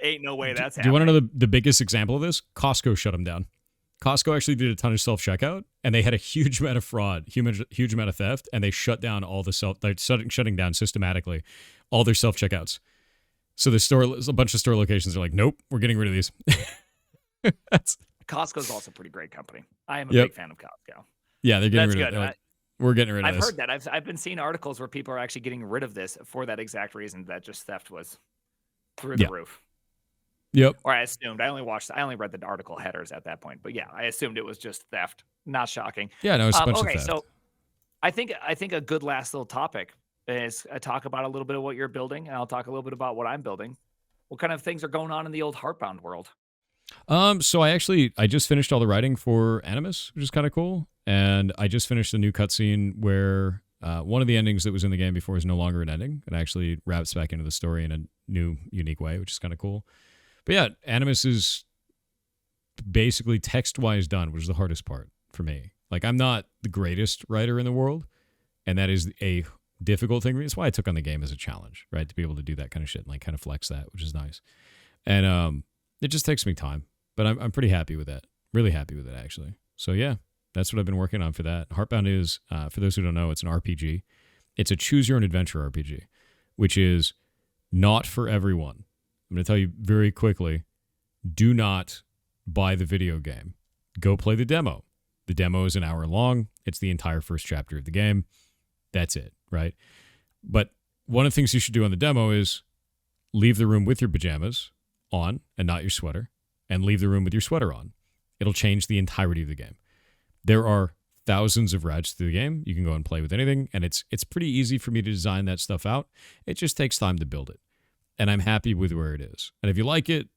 Ain't no way that's happening. Do you want to know the biggest example of this? Costco shut them down. Costco actually did a ton of self-checkout, and they had a huge amount of fraud, huge amount of theft, and they shut down all the they're shutting down systematically all their self-checkouts. So a bunch of store locations are like, nope, we're getting rid of these. Costco's also a pretty great company. I am a big fan of Costco. Yeah, they're getting rid of it. We're getting rid of this. I've heard that. I've been seeing articles where people are actually getting rid of this for that exact reason, that just theft was through the roof. Yep. Or I assumed. I only read the article headers at that point. But yeah, I assumed it was just theft. Not shocking. Yeah, no, it's a bunch of theft. So I think a good last little topic is talk about a little bit of what you're building, and I'll talk a little bit about what I'm building. What kind of things are going on in the old Heartbound world? So I just finished all the writing for Animus, which is kind of cool, and I just finished a new cutscene where one of the endings that was in the game before is no longer an ending. It actually wraps back into the story in a new, unique way, which is kind of cool. But yeah, Animus is basically text-wise done, which is the hardest part for me. Like, I'm not the greatest writer in the world, and that is a difficult thing. It's why I took on the game as a challenge, right? To be able to do that kind of shit and like kind of flex that, which is nice. And it just takes me time, but I'm pretty happy with that. Really happy with it, actually. So yeah, that's what I've been working on for that. Heartbound is, for those who don't know, it's an RPG. It's a choose your own adventure RPG, which is not for everyone. I'm going to tell you very quickly, do not buy the video game. Go play the demo. The demo is an hour long. It's the entire first chapter of the game. That's it, right? But one of the things you should do on the demo is leave the room with your pajamas on and not your sweater, and leave the room with your sweater on. It'll change the entirety of the game. There are thousands of routes to the game. You can go and play with anything, and it's pretty easy for me to design that stuff out. It just takes time to build it, and I'm happy with where it is. And if you like it,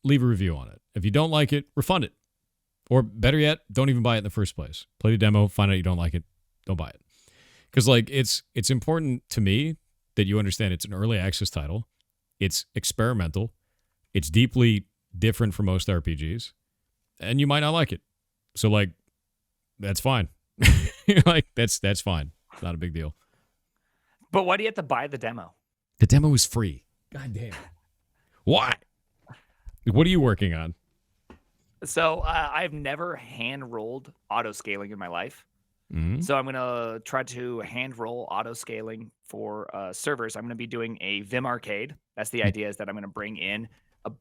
leave a review on it. If you don't like it, refund it. Or better yet, don't even buy it in the first place. Play the demo, find out you don't like it, don't buy it. Because like it's important to me that you understand it's an early access title. It's experimental. It's deeply different from most RPGs. And you might not like it. So like, that's fine. Like that's fine. Not a big deal. But why do you have to buy the demo? The demo is free. God damn. Why? What are you working on? So I've never hand rolled auto scaling in my life. Mm-hmm. So I'm going to try to hand roll auto scaling for servers. I'm going to be doing a Vim arcade. That's the idea, is that I'm going to bring in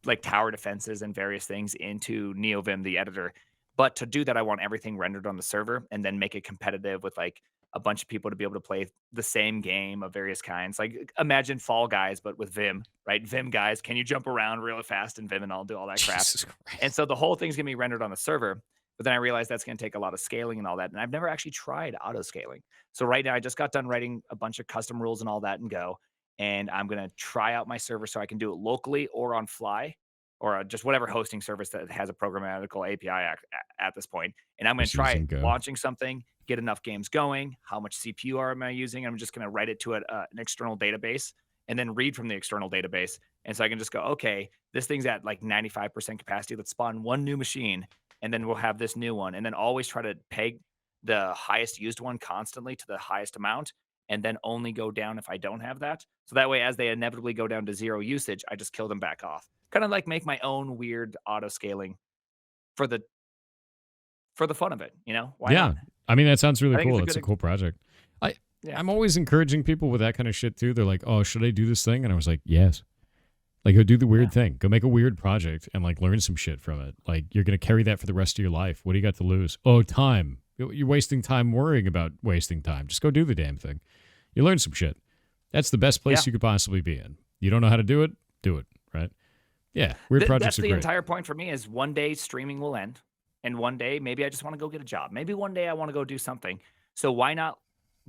like tower defenses and various things into NeoVim, the editor. But to do that, I want everything rendered on the server and then make it competitive with like a bunch of people to be able to play the same game of various kinds. Like imagine Fall Guys, but with Vim, right? Vim guys, can you jump around really fast in Vim and I'll do all that crap. Jesus Christ. And so the whole thing's going to be rendered on the server. But then I realized that's going to take a lot of scaling and all that. And I've never actually tried auto scaling. So right now I just got done writing a bunch of custom rules and all that in Go. And I'm going to try out my server so I can do it locally or on Fly, or just whatever hosting service that has a programmatical API at this point. And I'm going to Just try using Go. launching something, get enough games going. How much CPU am I using? I'm just going to write it to an external database and then read from the external database. And so I can just go, okay, this thing's at like 95% capacity. Let's spawn one new machine, and then we'll have this new one. And then always try to peg the highest used one constantly to the highest amount, and then only go down if I don't have that. So that way, as they inevitably go down to zero usage, I just kill them back off. Kind of like make my own weird auto scaling for the fun of it, you know? Why Yeah. not? I mean, that sounds really I think cool. it's a It's a good cool project. Yeah. I'm always encouraging people with that kind of shit too. They're like, "Oh, should I do this thing?" And I was like, "Yes." Like, go do the weird thing. Go make a weird project and like learn some shit from it. Like, you're gonna carry that for the rest of your life. What do you got to lose? Oh, time. You're wasting time worrying about wasting time. Just go do the damn thing. You learn some shit. That's the best place you could possibly be in. You don't know how to do it? Do it, right? Yeah, weird projects That's are the great. entire point for me, is one day streaming will end, and one day maybe I just want to go get a job. Maybe one day I want to go do something. So why not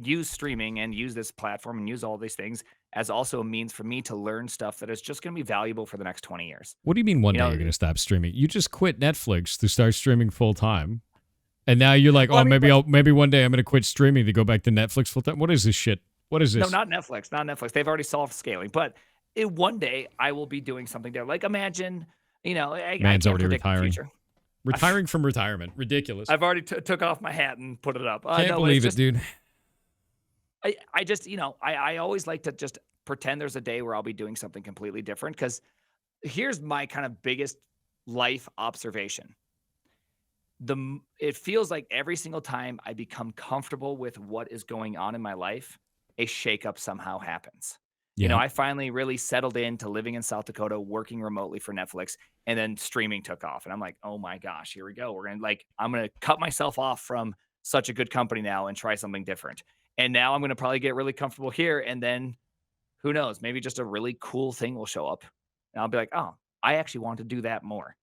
use streaming and use this platform and use all these things as also a means for me to learn stuff that is just going to be valuable for the next 20 years. What do you mean one You day know, you're gonna stop streaming? You just quit Netflix to start streaming full time. And now you're like, Well, I oh, mean, maybe one day I'm gonna quit streaming to go back to Netflix full time. What is this shit? What is no, this? not Netflix, not Netflix. They've already solved scaling, but one day I will be doing something there. Like imagine, I Man's can't already predict the retiring. future. Retiring from retirement. Ridiculous. I've already took off my hat and put it up. Can't No, but believe it's it, dude. I just, I always like to just pretend there's a day where I'll be doing something completely different. Because here's my kind of biggest life observation. It feels like every single time I become comfortable with what is going on in my life, a shakeup somehow happens. Yeah. I finally really settled into living in South Dakota, working remotely for Netflix, and then streaming took off. And I'm like, oh my gosh, here we go. I'm going to cut myself off from such a good company now and try something different. And now I'm going to probably get really comfortable here. And then who knows, maybe just a really cool thing will show up. And I'll be like, oh, I actually want to do that more.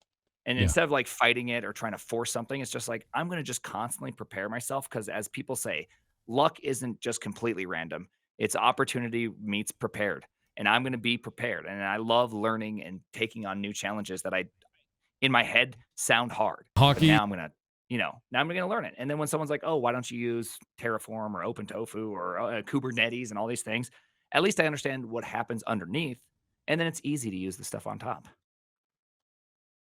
And Yeah. instead of like fighting it or trying to force something, it's just like, I'm going to just constantly prepare myself. Because as people say, luck isn't just completely random. It's opportunity meets prepared. and I'm going to be prepared. And I love learning and taking on new challenges that in my head sound hard. But Hockey. now I'm going to, now I'm going to learn it. And then when someone's like, oh, why don't you use Terraform or OpenTofu or Kubernetes and all these things? At least I understand what happens underneath. And then it's easy to use the stuff on top.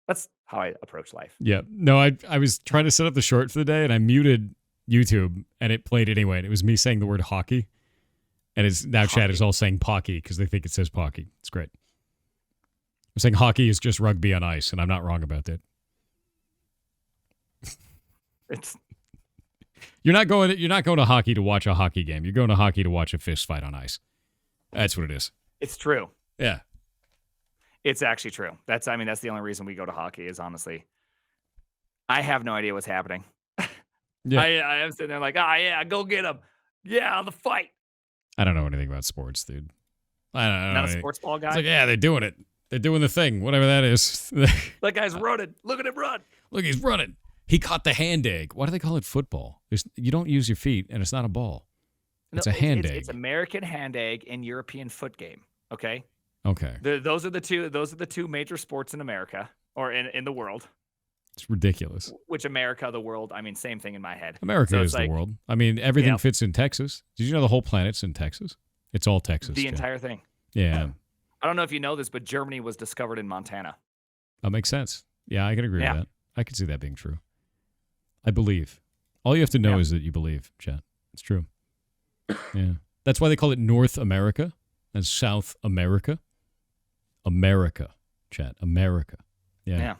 That's how I approach life. Yeah. No, I was trying to set up the short for the day, and I muted YouTube, and it played anyway. And it was me saying the word hockey. And it's now chat is all saying pocky because they think it says pocky. It's great. I'm saying hockey is just rugby on ice, and I'm not wrong about that. You're not going to hockey to watch a hockey game. You're going to hockey to watch a fist fight on ice. That's what it is. It's true. Yeah. It's actually true. That's the only reason we go to hockey is honestly, I have no idea what's happening. Yeah. I am sitting there like, yeah, go get them. Yeah, the fight. I don't know anything about sports, dude. I don't know. Not a sports ball guy? It's like, yeah, they're doing it. They're doing the thing, whatever that is. That guy's running. Look at him run. Look, he's running. He caught the hand egg. Why do they call it football? You don't use your feet, and it's not a ball. It's a hand egg. It's American hand egg and European foot game. Okay. Okay. Those are the two major sports in America or in the world. It's ridiculous. Which America, the world, same thing in my head. America is the world. I mean, everything fits in Texas. Did you know the whole planet's in Texas? It's all Texas. The entire thing. Yeah. I don't know if you know this, but Germany was discovered in Montana. That makes sense. Yeah, I can agree with that. I can see that being true. I believe. All you have to know is that you believe, chat. It's true. Yeah. That's why they call it North America and South America. America, chat. America. Yeah. Yeah.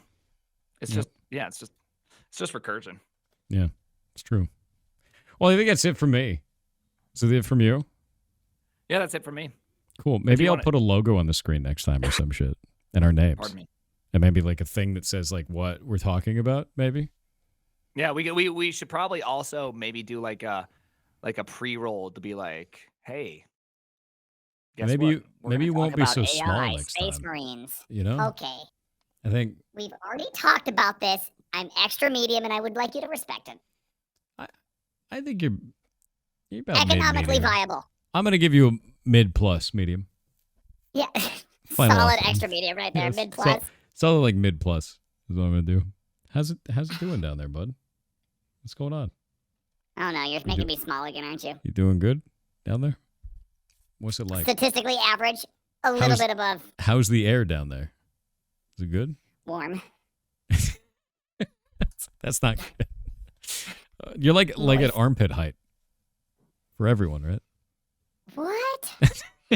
It's just recursion. Yeah, it's true. Well, I think that's it from me. Is it from you? Yeah, that's it for me. Cool. Maybe I'll put a logo on the screen next time or some shit. And our names. Pardon me. And maybe like a thing that says like what we're talking about, maybe. Yeah, we should probably also maybe do like a pre-roll to be like, hey, guess maybe what? you won't be so AI, small next Space time. Marines. You know? Okay. I think we've already talked about this. I'm extra medium, and I would like you to respect it. I think you're about economically viable. I'm gonna give you a mid plus medium. Yeah, Final solid outcome. extra medium right there. Yes. Mid plus. Solid like mid plus is what I'm gonna do. How's it doing down there, bud? What's going on? I don't know. You're making me small again, aren't you? You doing good down there? What's it like? Statistically average, a little bit above. How's the air down there? Is it good? Warm. That's not good. You're like at armpit height for everyone, right? What?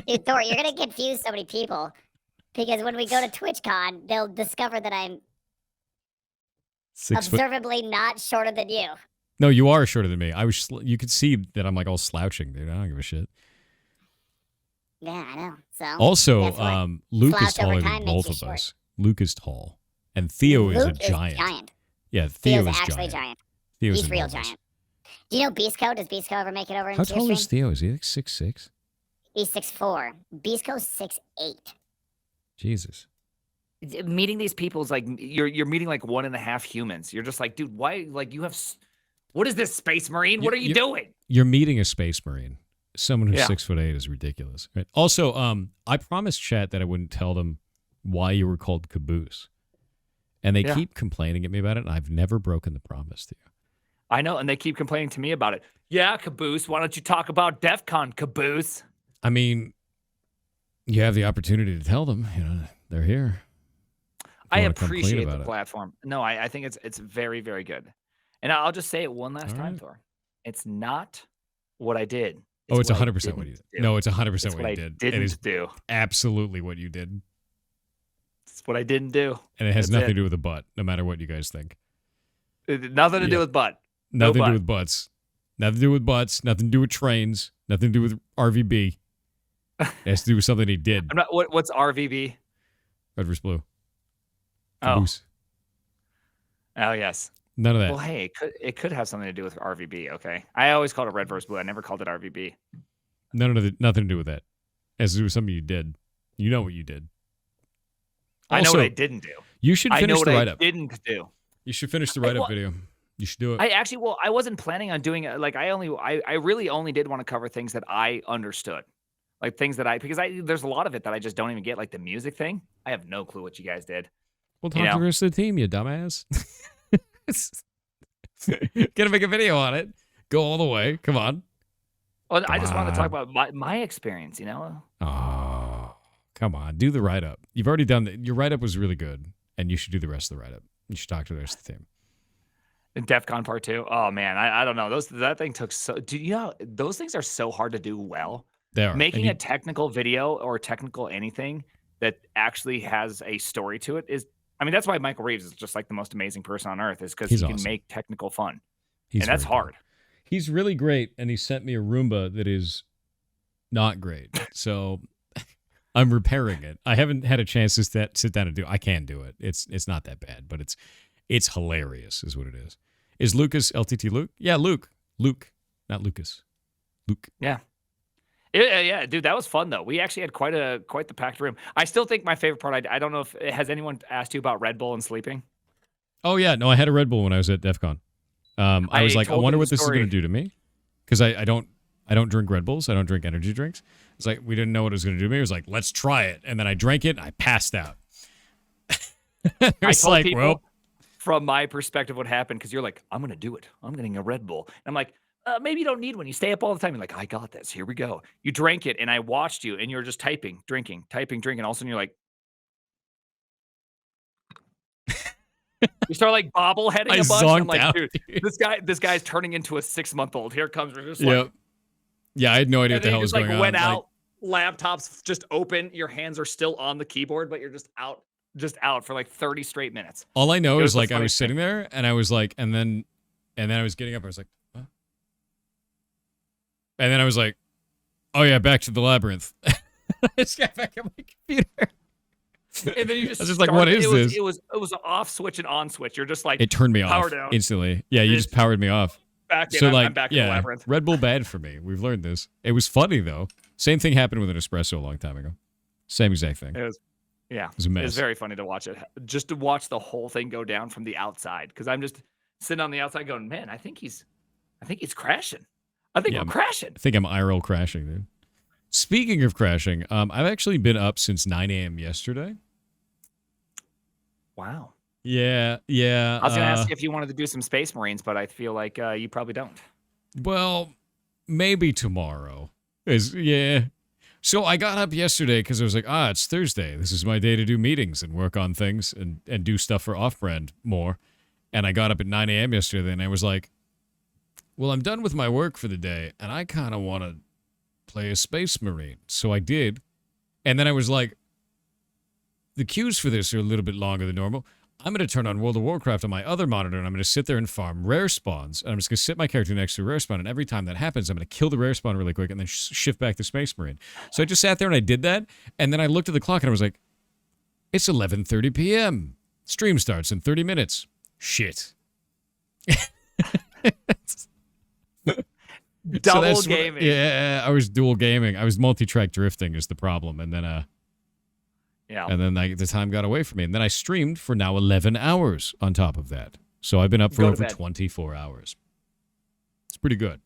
Dude, Thor, you're gonna confuse so many people because when we go to TwitchCon, they'll discover that I'm 6 foot. observably not shorter than you. No, you are shorter than me. You could see that I'm like all slouching, dude. I don't give a shit. Yeah, I know. So also, Luke is taller than both of us. Luke is tall, and Theo is a giant. Yeah, Theo is actually giant. He's real giant. Do you know Beastco? Does Beastco ever make it over? How tall is Theo? Is he like 6'6"? He's 6'4". Beastco's 6'8". Jesus. Meeting these people is like you're meeting like 1.5 humans. You're just like, dude, why? Like you have. What is this, Space Marine? What are you doing? You're meeting a Space Marine. Someone who's 6'8" is ridiculous. Right? Also, I promised chat that I wouldn't tell them why you were called Caboose. And they keep complaining at me about it, and I've never broken the promise to you. I know, and they keep complaining to me about it. Yeah, Caboose, why don't you talk about DEF CON, Caboose? I mean, you have the opportunity to tell them. You know, they're here. I appreciate the platform. No, I think it's very, very good. And I'll just say it one last time, Thor. It's not what I did. It's 100% what you did. No, it's 100% what you did. It is do. Absolutely what you did. It's what I didn't do. And it has nothing to do with the butt, no matter what you guys think. Nothing to do with butt. Nothing to do with butts. Nothing to do with butts. Nothing to do with trains. Nothing to do with RVB. It has to do with something he did. What's RVB? Red vs. Blue. Caboose. Oh, yes. None of that. Well, hey, it could have something to do with RVB, okay? I always called it Red vs. Blue. I never called it RVB. Nothing to do with that. It has to do with something you did. You know what you did. I know what I didn't do. You should finish the write-up. I didn't do. You should finish the write-up video. You should do it. I wasn't planning on doing it. Like I really only did want to cover things that I understood. Like things that because there's a lot of it that I just don't even get, like the music thing. I have no clue what you guys did. We'll talk to the rest of the team, you dumbass. Gonna make a video on it. Go all the way. Come on. Well, I just wanted to talk about my experience, you know? Oh, come on. Do the write-up. You've already done that. Your write-up was really good, and you should do the rest of the write-up. You should talk to the rest of the team. And DEF CON Part 2. Oh, man. I don't know. That thing took so... Do you know, those things are so hard to do well. They are. Making a technical video or technical anything that actually has a story to it is... I mean, that's why Michael Reeves is just like the most amazing person on earth, is because he can make technical fun. And that's hard. He's really great, and he sent me a Roomba that is not great. So I'm repairing it. I haven't had a chance to sit down and do it. I can do it. It's not that bad, but it's hilarious is what it is. Is Lucas LTT Luke? Yeah, Luke. Luke, not Lucas. Luke. Yeah. Yeah, dude, that was fun though. We actually had quite the packed room. I still think my favorite part. I don't know if has anyone asked you about Red Bull and sleeping. Oh yeah, no, I had a Red Bull when I was at DEF CON. I was like, I wonder what this is going to do to me, because I don't drink Red Bulls. I don't drink energy drinks. It's like we didn't know what it was going to do to me. It was like, let's try it, and then I drank it. And I passed out. It's like, well, from my perspective, what happened? Because you're like, I'm going to do it. I'm getting a Red Bull. And I'm like, maybe you don't need one. You stay up all the time. You're like, I got this. Here we go. You drank it, and I watched you, and you're just typing, drinking. All of a sudden, you're like. You start like bobbleheading a bunch. I'm like, out, dude, this guy's turning into a 6-month-old. Here comes. Just like, yeah, I had no idea what the hell was going on. Went out, laptops just open. Your hands are still on the keyboard, but you're just out for like 30 straight minutes. All I know is like I was sitting there, and I was like, and then I was getting up. I was like, huh? And then I was like, oh yeah, back to the labyrinth. I just got back on my computer. And then you just, I was just like, what is this? It was an off switch and on switch. You're just like, it turned me power off down. Instantly. Yeah, you just powered me off. Back in, so I'm like, back in the labyrinth. Red Bull bad for me. We've learned this. It was funny though. Same thing happened with an espresso a long time ago. Same exact thing. It was a mess. It was very funny to watch it. Just to watch the whole thing go down from the outside, because I'm just sitting on the outside going, man, I think he's crashing. I think we're crashing. I think I'm IRL crashing, dude. Speaking of crashing, I've actually been up since 9 a.m. yesterday. Wow. Yeah. I was going to ask you if you wanted to do some Space Marines, but I feel like you probably don't. Well, maybe tomorrow. So I got up yesterday because I was like, it's Thursday. This is my day to do meetings and work on things and do stuff for Off-Brand more. And I got up at 9 a.m. yesterday, and I was like, well, I'm done with my work for the day, and I kind of want to play a Space Marine. So I did. And then I was like, the queues for this are a little bit longer than normal. I'm going to turn on World of Warcraft on my other monitor, and I'm going to sit there and farm rare spawns. And I'm just going to sit my character next to a rare spawn, and every time that happens, I'm going to kill the rare spawn really quick and then shift back to Space Marine. So I just sat there and I did that, and then I looked at the clock and I was like, it's 11:30 p.m. Stream starts in 30 minutes. Shit. Double gaming. I was dual gaming. I was multi-track drifting is the problem, and then and then the time got away from me, and then I streamed for now 11 hours on top of that. So I've been up for over 24 hours. It's pretty good.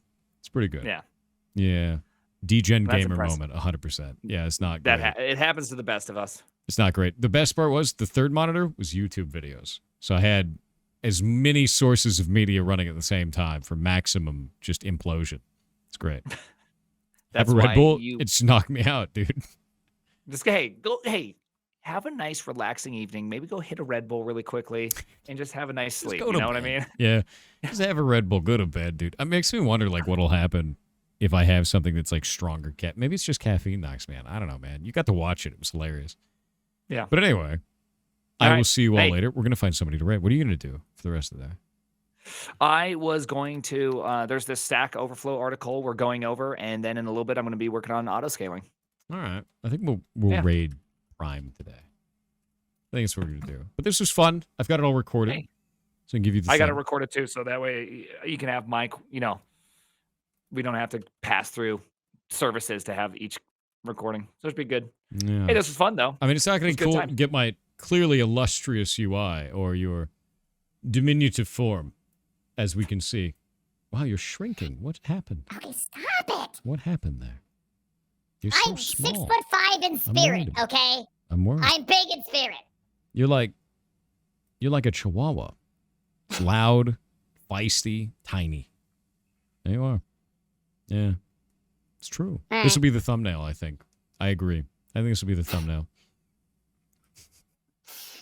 Yeah. Degen gamer impressive. moment, 100%. Yeah, it's not great. It happens to the best of us. It's not great. The best part was the third monitor was YouTube videos. So I had as many sources of media running at the same time for maximum just implosion. It's great. Have a Red Bull, it's knocked me out, dude. Just have a nice relaxing evening. Maybe go hit a Red Bull really quickly and just have a nice sleep. You know what I mean? Yeah. Just have a Red Bull, go to bed, dude. It makes me wonder like what'll happen if I have something that's like stronger. Maybe it's just caffeine knocks, man. I don't know, man. You got to watch it. It was hilarious. Yeah. But anyway, I will see you all later. We're going to find somebody to raid. What are you going to do for the rest of the day? I was going to, there's this Stack Overflow article we're going over, and then in a little bit, I'm going to be working on auto-scaling. All right. I think we'll raid Prime today. I think that's what we're going to do. But this was fun. I've got it all recorded. Hey. So I can give you the I got it recorded too, so that way you can have we don't have to pass through services to have each recording. So it'd be good. Yeah. Hey, this was fun, though. I mean, it's not going to be cool to get my clearly illustrious UI or your diminutive form, as we can see. Wow, you're shrinking. What happened? Okay, stop it. What happened there? You're so I'm small. 6'5" in spirit, worried. okay? I'm worried. I'm big in spirit. You're like a chihuahua. Loud, feisty, tiny. There you are. Yeah. It's true. All This will right. be the thumbnail, I think. I agree. I think this will be the thumbnail.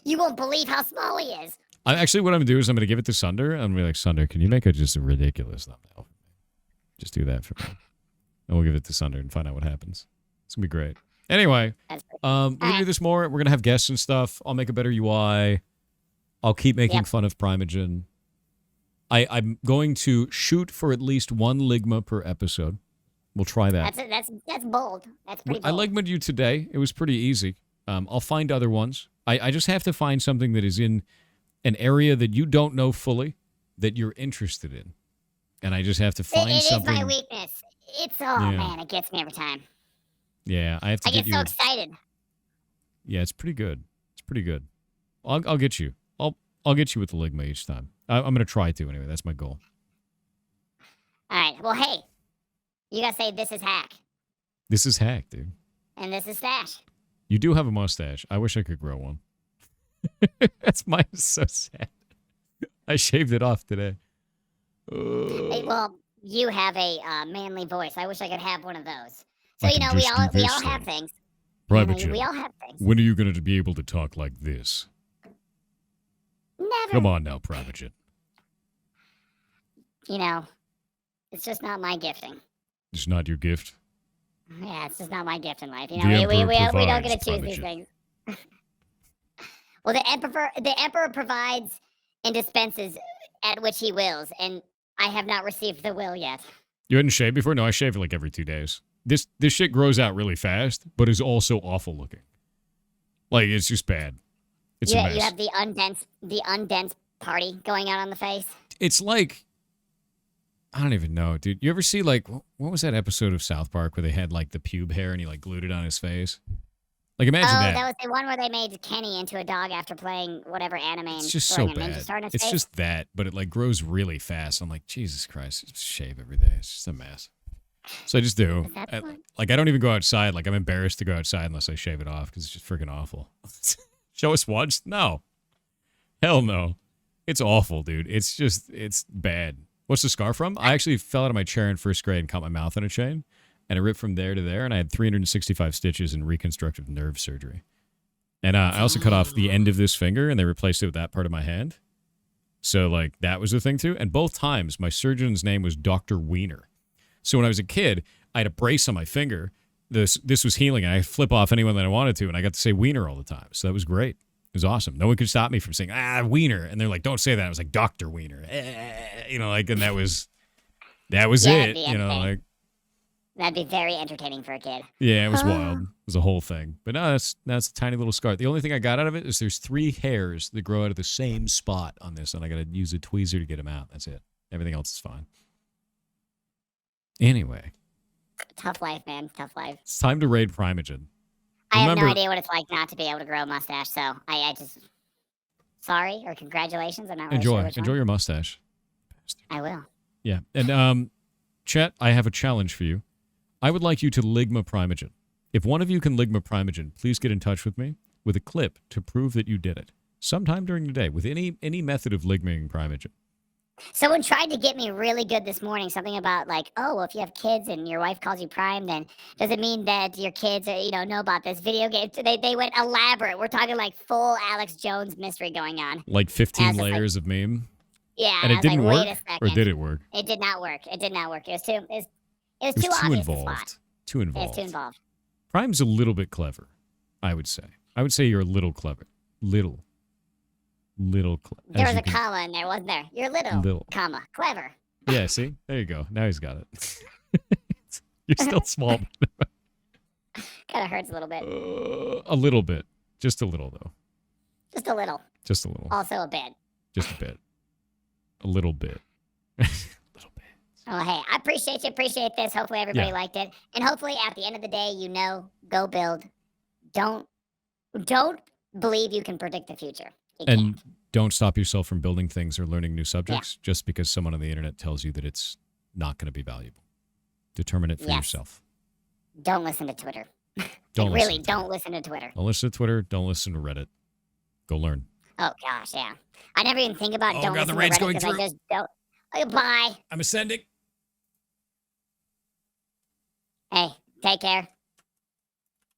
You won't believe how small he is. Actually, what I'm going to do is I'm going to give it to Sunder. I'm going to be like, Sunder, can you make just a ridiculous thumbnail? Just do that for me. And we'll give it to Sunder and find out what happens. It's going to be great. Anyway, That's pretty- we're going to do this more. We're going to have guests and stuff. I'll make a better UI. I'll keep making Yep. fun of Primogen. I'm going to shoot for at least one Ligma per episode. We'll try that. That's bold. That's pretty I bold. Ligma'd you today. It was pretty easy. I'll find other ones. I just have to find something that is in an area that you don't know fully that you're interested in. And I just have to find It is something. my weakness. It's Yeah. man, it gets me every time. Yeah, I have to I get you. so excited. Yeah, it's pretty good. It's pretty good. I'll get you. I'll get you with the Ligma each time. I'm going to try to anyway. That's my goal. All right. Well, hey, you gotta say this is Hack This is hack, dude. and this is Stache. You do have a mustache. I wish I could grow one. That's mine is so sad. I shaved it off today. Hey, well, you have a manly voice. I wish I could have one of those. So I you can know, we just all do we this all have thing. things. Private We Joe, all have things. when are you going to be able to talk like this? Never. Come on now, Private Joe. You know, it's just not my gifting. It's not your gift. Yeah, it's just not my gift in life. You The know, we Emperor don't get provides, to choose Private these Joe. things. Well, the emperor provides and dispenses at which he wills, and I have not received the will yet. You hadn't shaved before? No, I shave it like every 2 days. This shit grows out really fast, but is also awful looking. Like, it's just bad. It's a mess. You have the undense party going on the face. It's like, I don't even know, dude. You ever see, like, what was that episode of South Park where they had, like, the pube hair and he, like, glued it on his face? Like, imagine Oh, that. that was the one where they made Kenny into a dog after playing whatever anime and It's just so throwing a ninja bad. star in his It's face. just that, but it, like, grows really fast. I'm like, Jesus Christ, just shave every day. It's just a mess. So I just do. Is that I- fun? like, I don't even go outside. Like, I'm embarrassed to go outside unless I shave it off because it's just freaking awful. Show us once? No. Hell no. It's awful, dude. It's bad. What's the scar from? I actually fell out of my chair in first grade and caught my mouth on a chain, and it ripped from there to there, and I had 365 stitches and reconstructive nerve surgery. And I also cut off the end of this finger, and they replaced it with that part of my hand. So, like, that was the thing, too. And both times, my surgeon's name was Dr. Wiener. So when I was a kid, I had a brace on my finger. This was healing, and I flip off anyone that I wanted to, and I got to say Wiener all the time. So that was great. It was awesome. No one could stop me from saying, Wiener. And they're like, don't say that. I was like, Dr. Wiener. You know, like, and that was Yeah, it. the You know, ending. like, That'd be very entertaining for a kid. yeah, it was wild. It was a whole thing. But no, that's a tiny little scar. The only thing I got out of it is there's 3 hairs that grow out of the same spot on this, and I got to use a tweezer to get them out. That's it. Everything else is fine. Anyway, Tough life, man. Tough life. it's time to raid Primogen. I have no Remember- idea what it's like not to be able to grow a mustache, so I just sorry or congratulations. I'm not really sure which Enjoy one. your mustache. I will. Yeah. And Chet, I have a challenge for you. I would like you to Ligma Primogen. If one of you can Ligma Primogen, please get in touch with me with a clip to prove that you did it sometime during the day with any method of Ligmaing Primogen. Someone tried to get me really good this morning. Something about like, oh, if you have kids and your wife calls you Prime, then does it mean that your kids know about this video game? They went elaborate. We're talking like full Alex Jones mystery going on. Like Yeah, 15 it's just like- layers of meme. Yeah, And I it was didn't like, work? Wait a Or second. did it work? It did not work. It did not work. It was too. It was It too was too obvious. The plot. involved. Too It was involved. too involved. Prime's a little bit clever, I would say. I would say you're a little clever. Little clever. There was a comma in there, wasn't there? You're little, comma, clever. Yeah, see? There you go. Now he's got it. You're still small. Kind of hurts a little bit. A little bit. Just a little, though. Just a little. Just a little. Also a bit. Just a bit. A little bit. Little bit. Oh, hey, I appreciate you. Appreciate this. Hopefully everybody Yeah. liked it. And hopefully at the end of the day, go build. Don't believe you can predict the future. You And can't. don't stop yourself from building things or learning new subjects just because someone on the internet tells you that it's not going to be valuable. Determine it for Yes. yourself. Don't listen to Twitter. Don't Like, listen really, to Twitter. don't listen to Twitter. Don't listen to Twitter. Don't listen to Reddit. Go learn. Oh gosh, yeah. I never even think about Oh, don't God, the listen raid's to Reddit going because I through. just don't. Bye. I'm ascending. Hey, take care.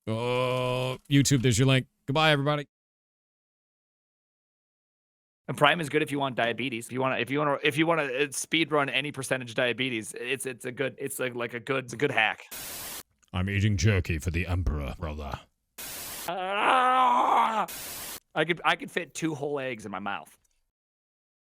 Oh, YouTube, there's your link. Goodbye, everybody. And Prime is good if you want diabetes. If you want to speed run any percentage diabetes, it's a good hack. I'm eating jerky for the Emperor, brother. I could fit 2 whole eggs in my mouth.